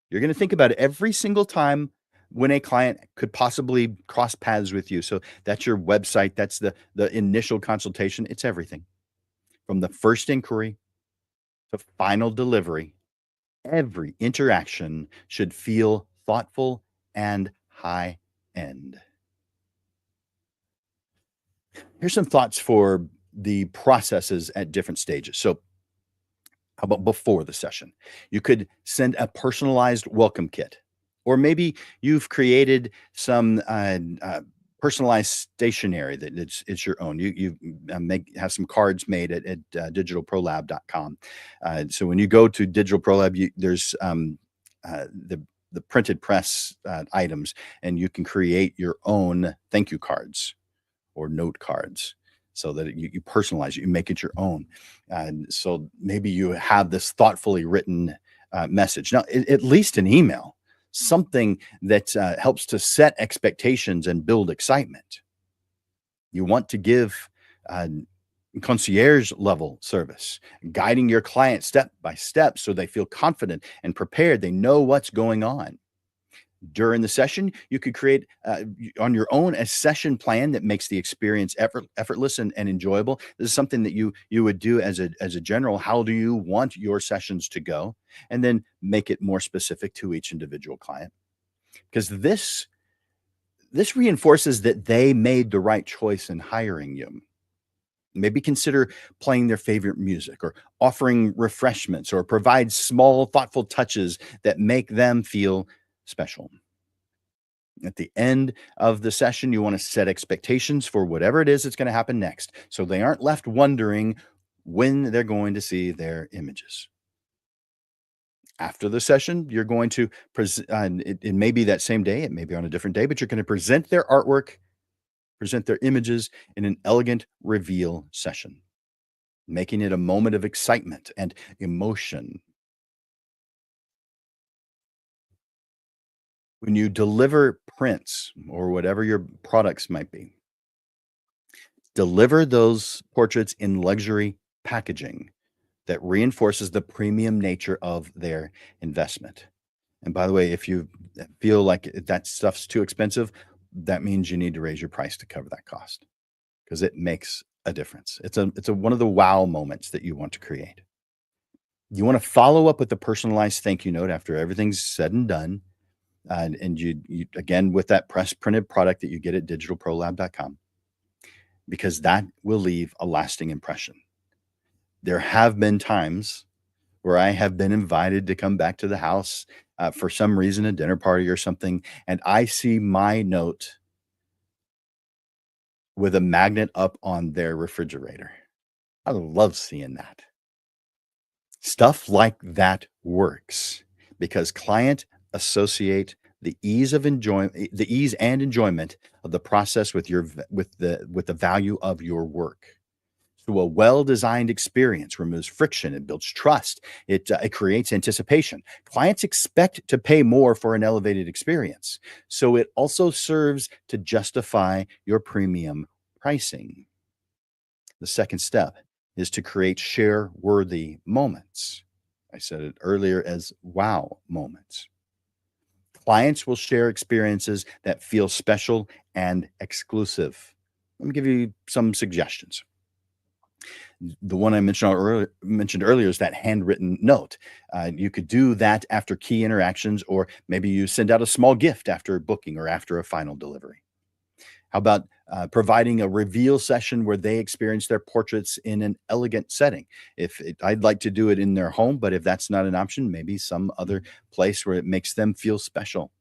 S1: You're going to think about it every single time when a client could possibly cross paths with you. So that's your website, that's the initial consultation, it's everything. From the first inquiry to final delivery, every interaction should feel thoughtful and high end. Here's some thoughts for the processes at different stages. So how about before the session? You could send a personalized welcome kit, or maybe you've created some personalized stationery that it's your own. You make have some cards made at digitalprolab.com. So when you go to Digital ProLab, there's the printed press items, and you can create your own thank you cards or note cards so that you personalize it, you make it your own. And so maybe you have this thoughtfully written message. Now, at least an email, something that helps to set expectations and build excitement. You want to give concierge level service, guiding your client step by step so they feel confident and prepared. They know what's going on. During the session, you could create on your own a session plan that makes the experience effortless and enjoyable. This is something that you would do as a general. How do you want your sessions to go? And then make it more specific to each individual client. Because this reinforces that they made the right choice in hiring you. Maybe consider playing their favorite music or offering refreshments or provide small, thoughtful touches that make them feel special. At the end of the session, you want to set expectations for whatever it is that's going to happen next. So they aren't left wondering when they're going to see their images. After the session, you're going to present, it may be that same day, it may be on a different day, but you're going to present their artwork, present their images in an elegant reveal session, making it a moment of excitement and emotion. When you deliver prints or whatever your products might be, deliver those portraits in luxury packaging that reinforces the premium nature of their investment. And by the way, if you feel like that stuff's too expensive, that means you need to raise your price to cover that cost because it makes a difference. It's a one of the wow moments that you want to create. You want to follow up with a personalized thank you note after everything's said and done. And you again with that press printed product that you get at digitalprolab.com, because that will leave a lasting impression. There have been times where I have been invited to come back to the house for some reason, a dinner party or something, and I see my note with a magnet up on their refrigerator. I love seeing that. Stuff like that works because client associate the ease and enjoyment of the process with the value of your work. So a well-designed experience removes friction and builds trust. It creates anticipation. Clients expect to pay more for an elevated experience. So it also serves to justify your premium pricing. The second step is to create share-worthy moments. I said it earlier as wow moments. Clients will share experiences that feel special and exclusive. Let me give you some suggestions. The one I mentioned earlier is that handwritten note. You could do that after key interactions, or maybe you send out a small gift after booking or after a final delivery. How about providing a reveal session where they experience their portraits in an elegant setting? I'd like to do it in their home, but if that's not an option, maybe some other place where it makes them feel special.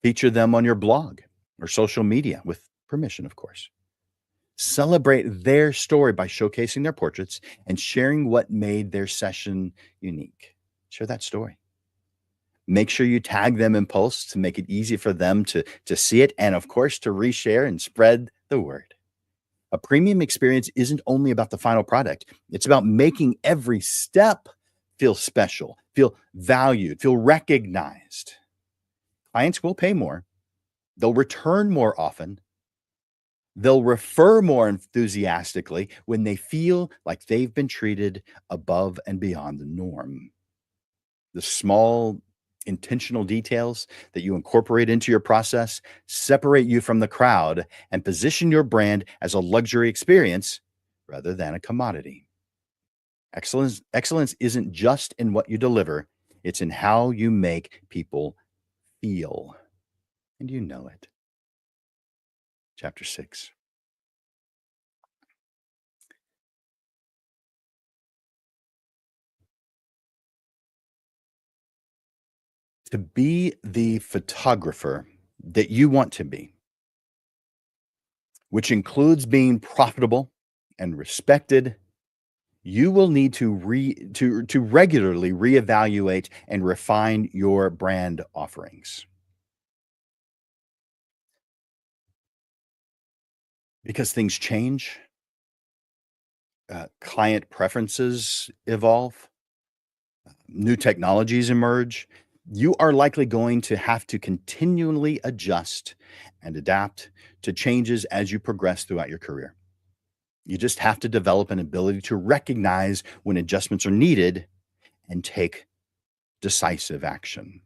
S1: Feature them on your blog or social media with permission, of course. Celebrate their story by showcasing their portraits and sharing what made their session unique. Share that story. Make sure you tag them in posts to make it easy for them to see it and, of course, to reshare and spread the word. A premium experience isn't only about the final product, it's about making every step feel special, feel valued, feel recognized. Clients will pay more, they'll return more often, they'll refer more enthusiastically when they feel like they've been treated above and beyond the norm. The small intentional details that you incorporate into your process separate you from the crowd and position your brand as a luxury experience rather than a commodity. Excellence isn't just in what you deliver, it's in how you make people feel. And you know it. Chapter 6. To be the photographer that you want to be, which includes being profitable and respected, you will need to regularly reevaluate and refine your brand offerings because things change, client preferences evolve, new technologies emerge. You are likely going to have to continually adjust and adapt to changes as you progress throughout your career. You just have to develop an ability to recognize when adjustments are needed and take decisive action.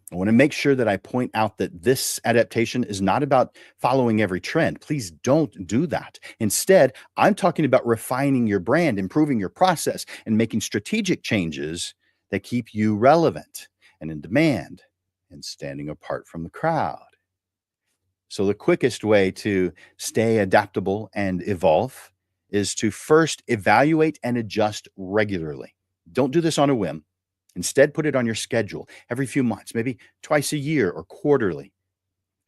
S1: I want to make sure that I point out that this adaptation is not about following every trend. Please don't do that. Instead, I'm talking about refining your brand, improving your process, and making strategic changes that keep you relevant and in demand and standing apart from the crowd. So, the quickest way to stay adaptable and evolve is to first evaluate and adjust regularly. Don't do this on a whim. Instead, put it on your schedule every few months, maybe twice a year or quarterly.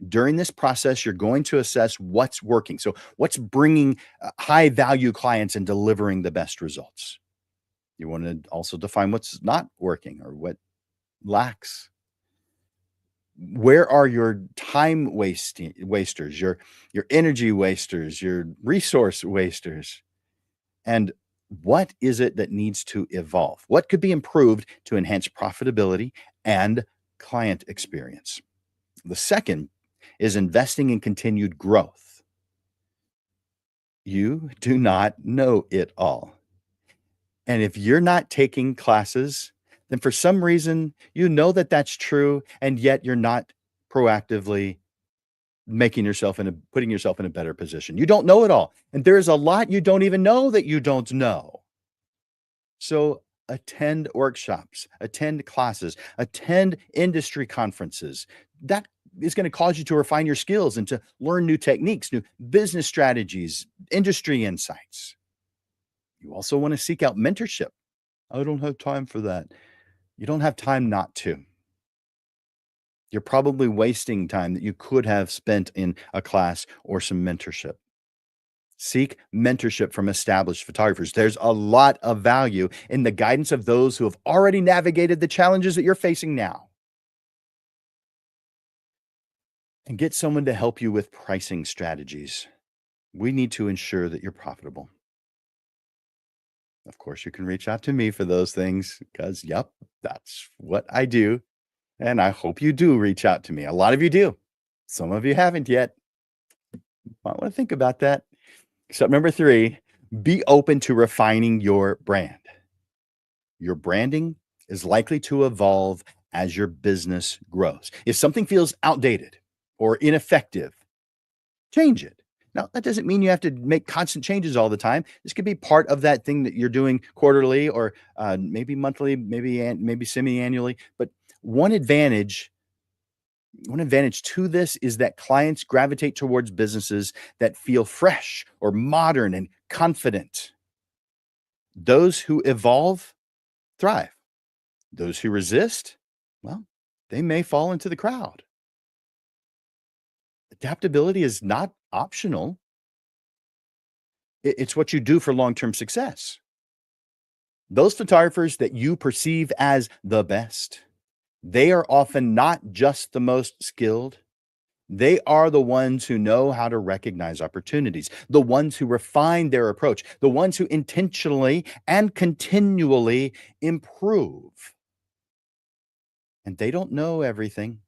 S1: During this process, you're going to assess what's working. So, what's bringing high value clients and delivering the best results? You want to also define what's not working or what lacks. Where are your time wasters, your energy wasters, your resource wasters? And what is it that needs to evolve? What could be improved to enhance profitability and client experience? The second is investing in continued growth. You do not know it all. And if you're not taking classes, then for some reason, you know that that's true, and yet you're not proactively putting yourself in a better position. You don't know it all. And there's a lot you don't even know that you don't know. So attend workshops, attend classes, attend industry conferences. That is going to cause you to refine your skills and to learn new techniques, new business strategies, industry insights. You also want to seek out mentorship. I don't have time for that. You don't have time not to. You're probably wasting time that you could have spent in a class or some mentorship. Seek mentorship from established photographers. There's a lot of value in the guidance of those who have already navigated the challenges that you're facing now. And get someone to help you with pricing strategies. We need to ensure that you're profitable. Of course, you can reach out to me for those things because, yep, that's what I do. And I hope you do reach out to me. A lot of you do. Some of you haven't yet. Might want to think about that. Step number three, be open to refining your brand. Your branding is likely to evolve as your business grows. If something feels outdated or ineffective, change it. Now, that doesn't mean you have to make constant changes all the time. This could be part of that thing that you're doing quarterly or maybe monthly, maybe semi-annually. But one advantage, one advantage to this is that clients gravitate towards businesses that feel fresh or modern and confident. Those who evolve thrive. Those who resist, well, they may fall into the crowd. Adaptability is not optional. It's what you do for long-term success. Those photographers that you perceive as the best, they are often not just the most skilled. They are the ones who know how to recognize opportunities, the ones who refine their approach, the ones who intentionally and continually improve. And they don't know everything.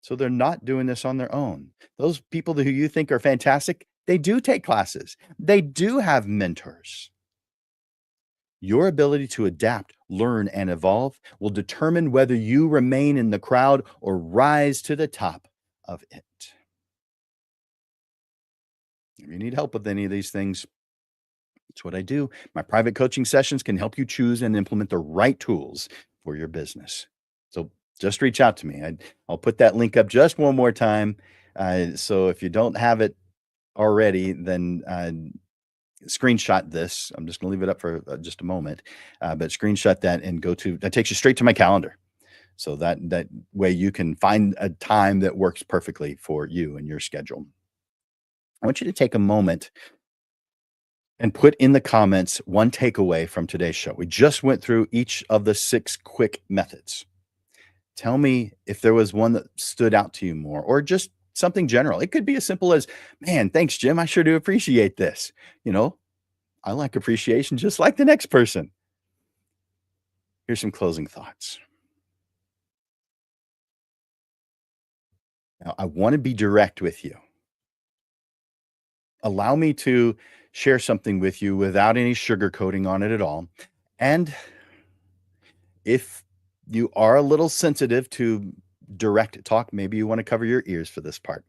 S1: So they're not doing this on their own. Those people who you think are fantastic, they do take classes. They do have mentors. Your ability to adapt, learn, and evolve will determine whether you remain in the crowd or rise to the top of it. If you need help with any of these things, it's what I do. My private coaching sessions can help you choose and implement the right tools for your business. So just reach out to me. I'll put that link up just one more time. So if you don't have it already, then screenshot this. I'm just going to leave it up for just a moment, but screenshot that and go to that takes you straight to my calendar. So that way you can find a time that works perfectly for you and your schedule. I want you to take a moment and put in the comments one takeaway from today's show. We just went through each of the 6 quick methods. Tell me if there was one that stood out to you more or just something general. It could be as simple as, man, thanks, Jim. I sure do appreciate this. You know, I like appreciation just like the next person. Here's some closing thoughts. Now, I want to be direct with you. Allow me to share something with you without any sugarcoating on it at all. And if you are a little sensitive to direct talk, maybe you want to cover your ears for this part.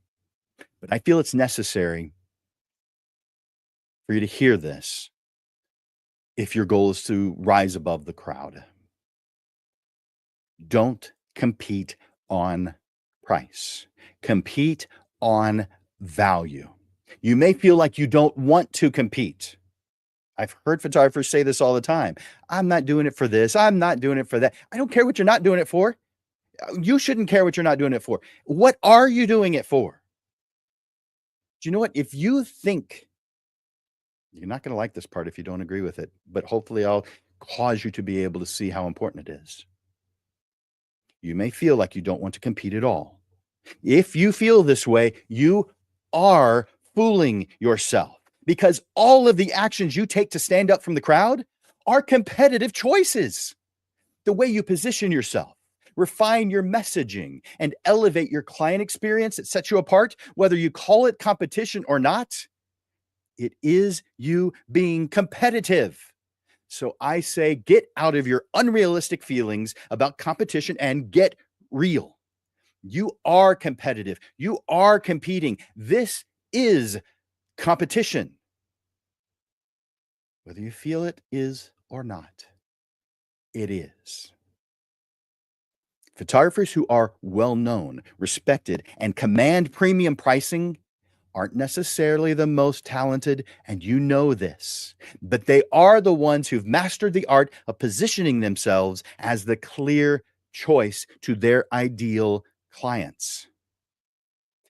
S1: But I feel it's necessary for you to hear this if your goal is to rise above the crowd. Don't compete on price. Compete on value. You may feel like you don't want to compete. I've heard photographers say this all the time. I'm not doing it for this. I'm not doing it for that. I don't care what you're not doing it for. You shouldn't care what you're not doing it for. What are you doing it for? Do you know what? If you think you're not going to like this part if you don't agree with it, but hopefully I'll cause you to be able to see how important it is. You may feel like you don't want to compete at all. If you feel this way, you are fooling yourself because all of the actions you take to stand up from the crowd are competitive choices. The way you position yourself, refine your messaging, and elevate your client experience that sets you apart, whether you call it competition or not, it is you being competitive. So I say, get out of your unrealistic feelings about competition and get real. You are competitive. You are competing. This is competition. Whether you feel it is or not, it is. Photographers who are well known, respected, and command premium pricing aren't necessarily the most talented, and you know this, but they are the ones who've mastered the art of positioning themselves as the clear choice to their ideal clients.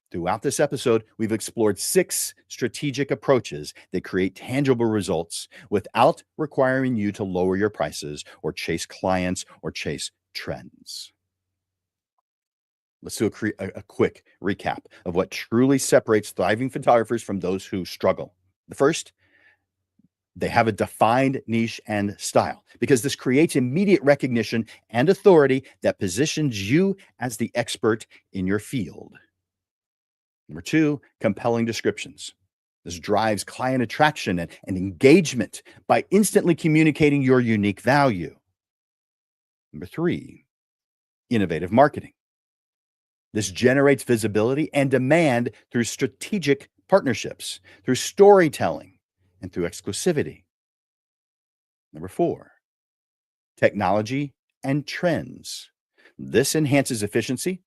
S1: Throughout this episode, we've explored 6 strategic approaches that create tangible results without requiring you to lower your prices or chase clients or chase trends. Let's do a quick recap of what truly separates thriving photographers from those who struggle. The first, they have a defined niche and style because this creates immediate recognition and authority that positions you as the expert in your field. Number two, compelling descriptions. This drives client attraction and engagement by instantly communicating your unique value. Number three, innovative marketing. This generates visibility and demand through strategic partnerships, through storytelling, and through exclusivity. Number four, technology and trends. This enhances efficiency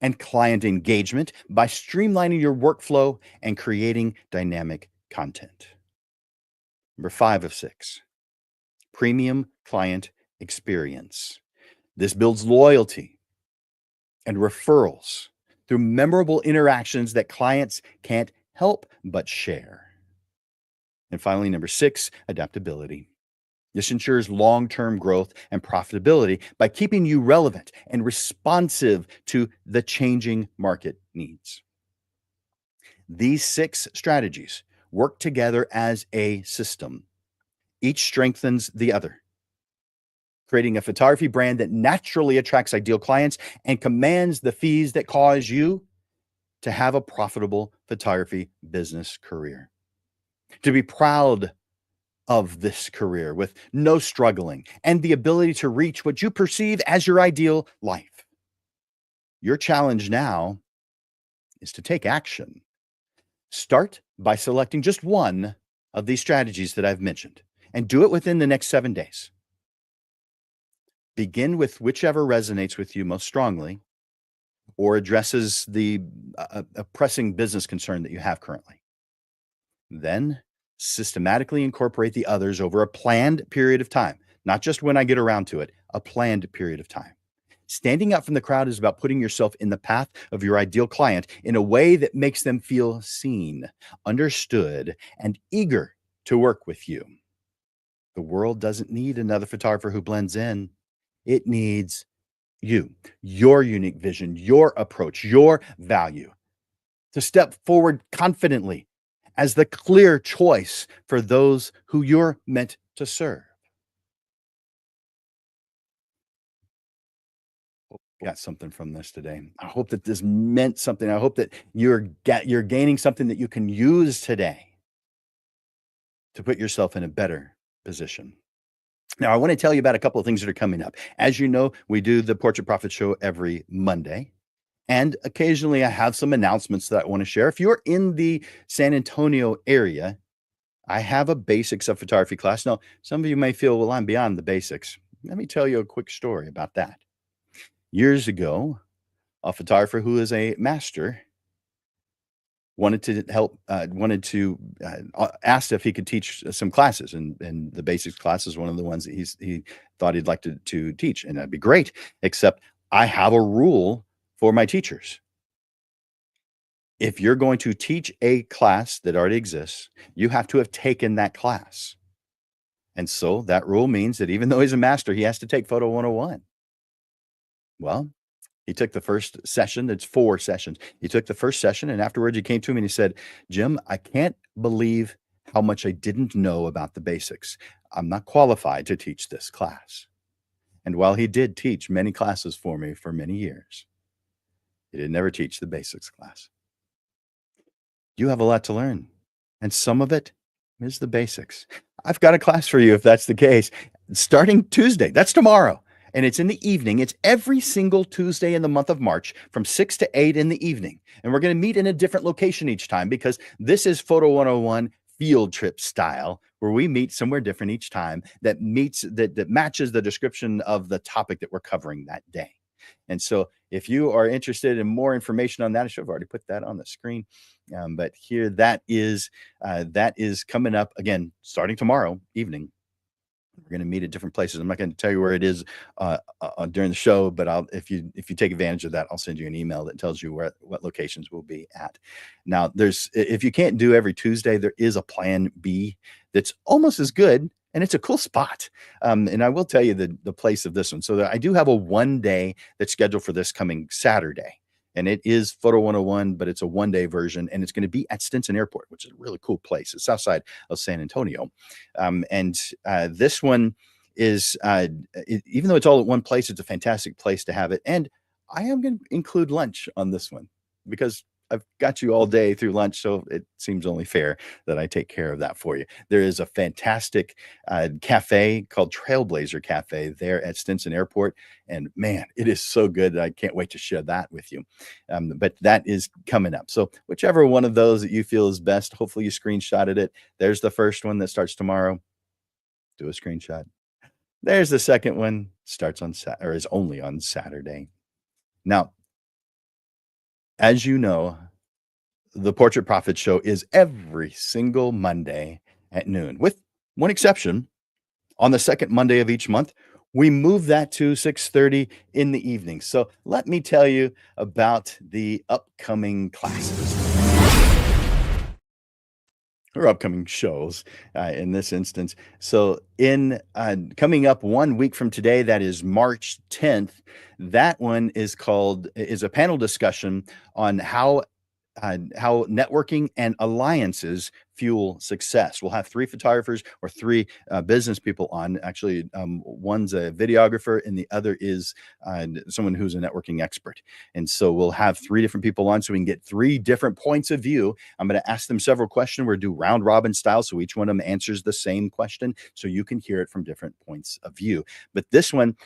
S1: and client engagement by streamlining your workflow and creating dynamic content. Number five of six, premium client experience. This builds loyalty and referrals through memorable interactions that clients can't help but share. And finally, number six, adaptability. This ensures long term growth and profitability by keeping you relevant and responsive to the changing market needs. These six strategies work together as a system. Each strengthens the other, creating a photography brand that naturally attracts ideal clients and commands the fees that cause you to have a profitable photography business career. To be proud of this career with no struggling and the ability to reach what you perceive as your ideal life. Your challenge now is to take action. Start by selecting just one of these strategies that I've mentioned and do it within the next 7 days. Begin with whichever resonates with you most strongly or addresses the a pressing business concern that you have currently. Then systematically incorporate the others over a planned period of time, not just when I get around to it, a planned period of time. Standing out from the crowd is about putting yourself in the path of your ideal client in a way that makes them feel seen, understood, and eager to work with you. The world doesn't need another photographer who blends in. It needs you, your unique vision, your approach, your value to step forward confidently as the clear choice for those who you're meant to serve. Got something from this today. I hope that this meant something. I hope that you're gaining something that you can use today to put yourself in a better position. Now, I want to tell you about a couple of things that are coming up. As you know, we do the Portrait Profit Show every Monday. And occasionally I have some announcements that I want to share. If you're in the San Antonio area, I have a basics of photography class. Now, some of you may feel, well, I'm beyond the basics. Let me tell you a quick story about that. Years ago, a photographer who is a master wanted to asked if he could teach some classes, and the basics class is one of the ones that he thought he'd like to teach, and that'd be great. Except I have a rule for my teachers. If you're going to teach a class that already exists, you have to have taken that class. And so that rule means that even though he's a master, he has to take Photo 101. Well, he took the first session. It's 4 sessions. He took the first session, and afterwards he came to me and he said, Jim, I can't believe how much I didn't know about the basics. I'm not qualified to teach this class. And while he did teach many classes for me for many years, he did never teach the basics class. You have a lot to learn, and some of it is the basics. I've got a class for you if that's the case. Starting Tuesday, that's tomorrow, and it's in the evening. It's every single Tuesday in the month of March from 6 to 8 in the evening. And we're going to meet in a different location each time because this is Photo 101 field trip style, where we meet somewhere different each time that matches the description of the topic that we're covering that day. And so if you are interested in more information on that, I should have already put that on the screen. But here that is coming up again, starting tomorrow evening. We're going to meet at different places. I'm not going to tell you where it is during the show, but if you take advantage of that, I'll send you an email that tells you what locations we'll be at. Now, if you can't do every Tuesday, there is a plan B that's almost as good, and it's a cool spot. And I will tell you the place of this one. So I do have a 1 day that's scheduled for this coming Saturday. and it is Photo 101, but it's a one-day version, and it's gonna be at Stinson Airport, which is a really cool place. It's south side of San Antonio. This one is, even though it's all at one place, it's a fantastic place to have it, and I am gonna include lunch on this one because I've got you all day through lunch, so it seems only fair that I take care of that for you. There is a fantastic cafe called Trailblazer Cafe there at Stinson Airport, and man, it is so good that I can't wait to share that with you. But that is coming up. So whichever one of those that you feel is best, hopefully you screenshotted it. There's the first one that starts tomorrow. Do a screenshot. There's the second one, starts on or is only on Saturday. Now, as you know, the Portrait Profit Show is every single Monday at noon, with one exception. On the second Monday of each month, we move that to 6:30 in the evening. So let me tell you about the upcoming classes or upcoming shows in this instance. So in coming up 1 week from today, that is March 10th, that one is a panel discussion on how networking and alliances fuel success. We'll have three photographers or three business people on. Actually, one's a videographer and the other is someone who's a networking expert. And so we'll have three different people on so we can get three different points of view. I'm going to ask them several questions. We're going to do round robin style. So each one of them answers the same question so you can hear it from different points of view. But this one,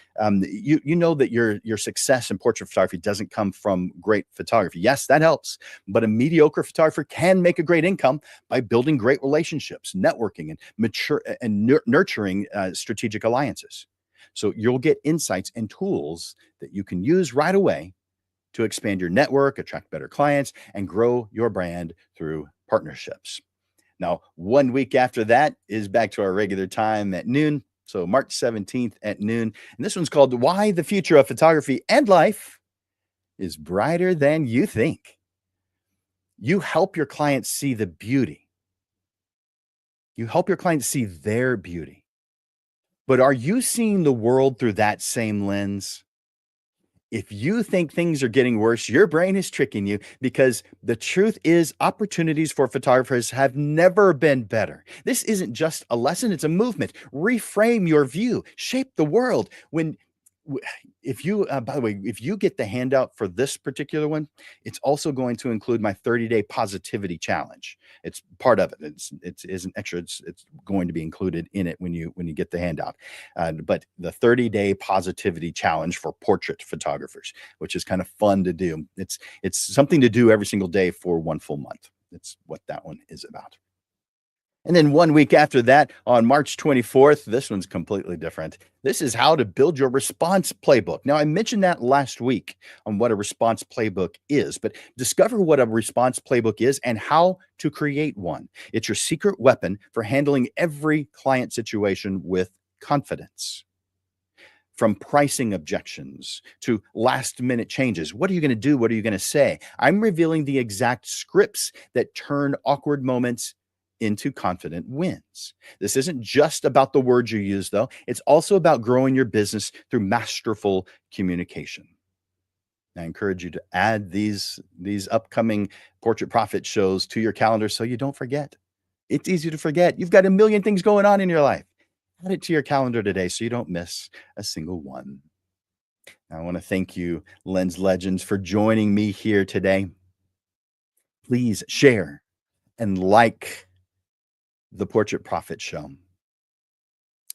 S1: you know that your success in portrait photography doesn't come from great photography. Yes, that helps. But a mediocre photographer can make a great income by building great relationships, networking, and nurturing strategic alliances. So you'll get insights and tools that you can use right away to expand your network, attract better clients, and grow your brand through partnerships. Now, 1 week after that is back to our regular time at noon. So March 17th at noon. And this one's called Why the Future of Photography and Life is Brighter Than You Think. You help your clients see the beauty. You help your clients see their beauty. But are you seeing the world through that same lens? If you think things are getting worse, your brain is tricking you because the truth is opportunities for photographers have never been better. This isn't just a lesson, it's a movement. Reframe your view, shape the world. If you, by the way, if you get the handout for this particular one, it's also going to include my 30-day positivity challenge. It's part of it. It isn't extra. It's going to be included in it when you get the handout. But the 30-day positivity challenge for portrait photographers, which is kind of fun to do. It's something to do every single day for one full month. That's what that one is about. And then 1 week after that, on March 24th, this one's completely different. This is how to build your response playbook. Now, I mentioned that last week on what a response playbook is, but discover what a response playbook is and how to create one. It's your secret weapon for handling every client situation with confidence. From pricing objections to last minute changes. What are you going to do? What are you going to say? I'm revealing the exact scripts that turn awkward moments into confident wins. This isn't just about the words you use, though. It's also about growing your business through masterful communication. I encourage you to add these upcoming Portrait Profit shows to your calendar so you don't forget. It's easy to forget. You've got a million things going on in your life. Add it to your calendar today so you don't miss a single one. I want to thank you, Lens Legends, for joining me here today. Please share and like the Portrait Profit Show.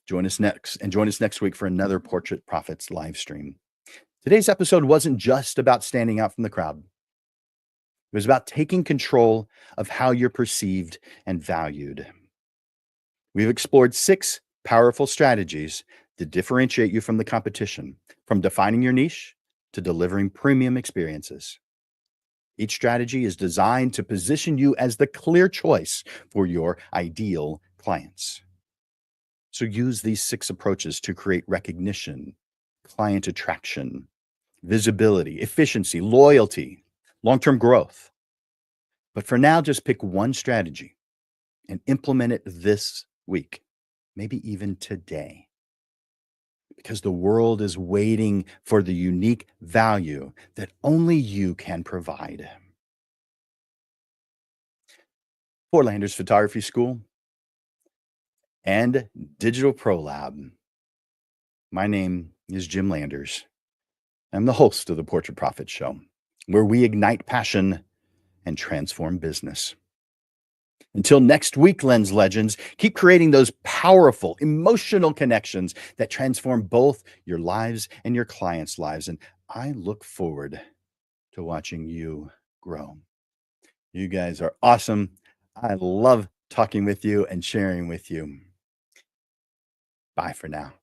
S1: Join us next week for another Portrait Profits live stream. Today's episode wasn't just about standing out from the crowd. It was about taking control of how you're perceived and valued. We've explored 6 powerful strategies to differentiate you from the competition, from defining your niche to delivering premium experiences. Each strategy is designed to position you as the clear choice for your ideal clients. So use these 6 approaches to create recognition, client attraction, visibility, efficiency, loyalty, long-term growth. But for now, just pick one strategy and implement it this week, maybe even today. because the world is waiting for the unique value that only you can provide. For Landers Photography School and Digital Pro Lab, my name is Jim Landers. I'm the host of the Portrait Profit Show, where we ignite passion and transform business. Until next week, Lens Legends, keep creating those powerful, emotional connections that transform both your lives and your clients' lives. And I look forward to watching you grow. You guys are awesome. I love talking with you and sharing with you. Bye for now.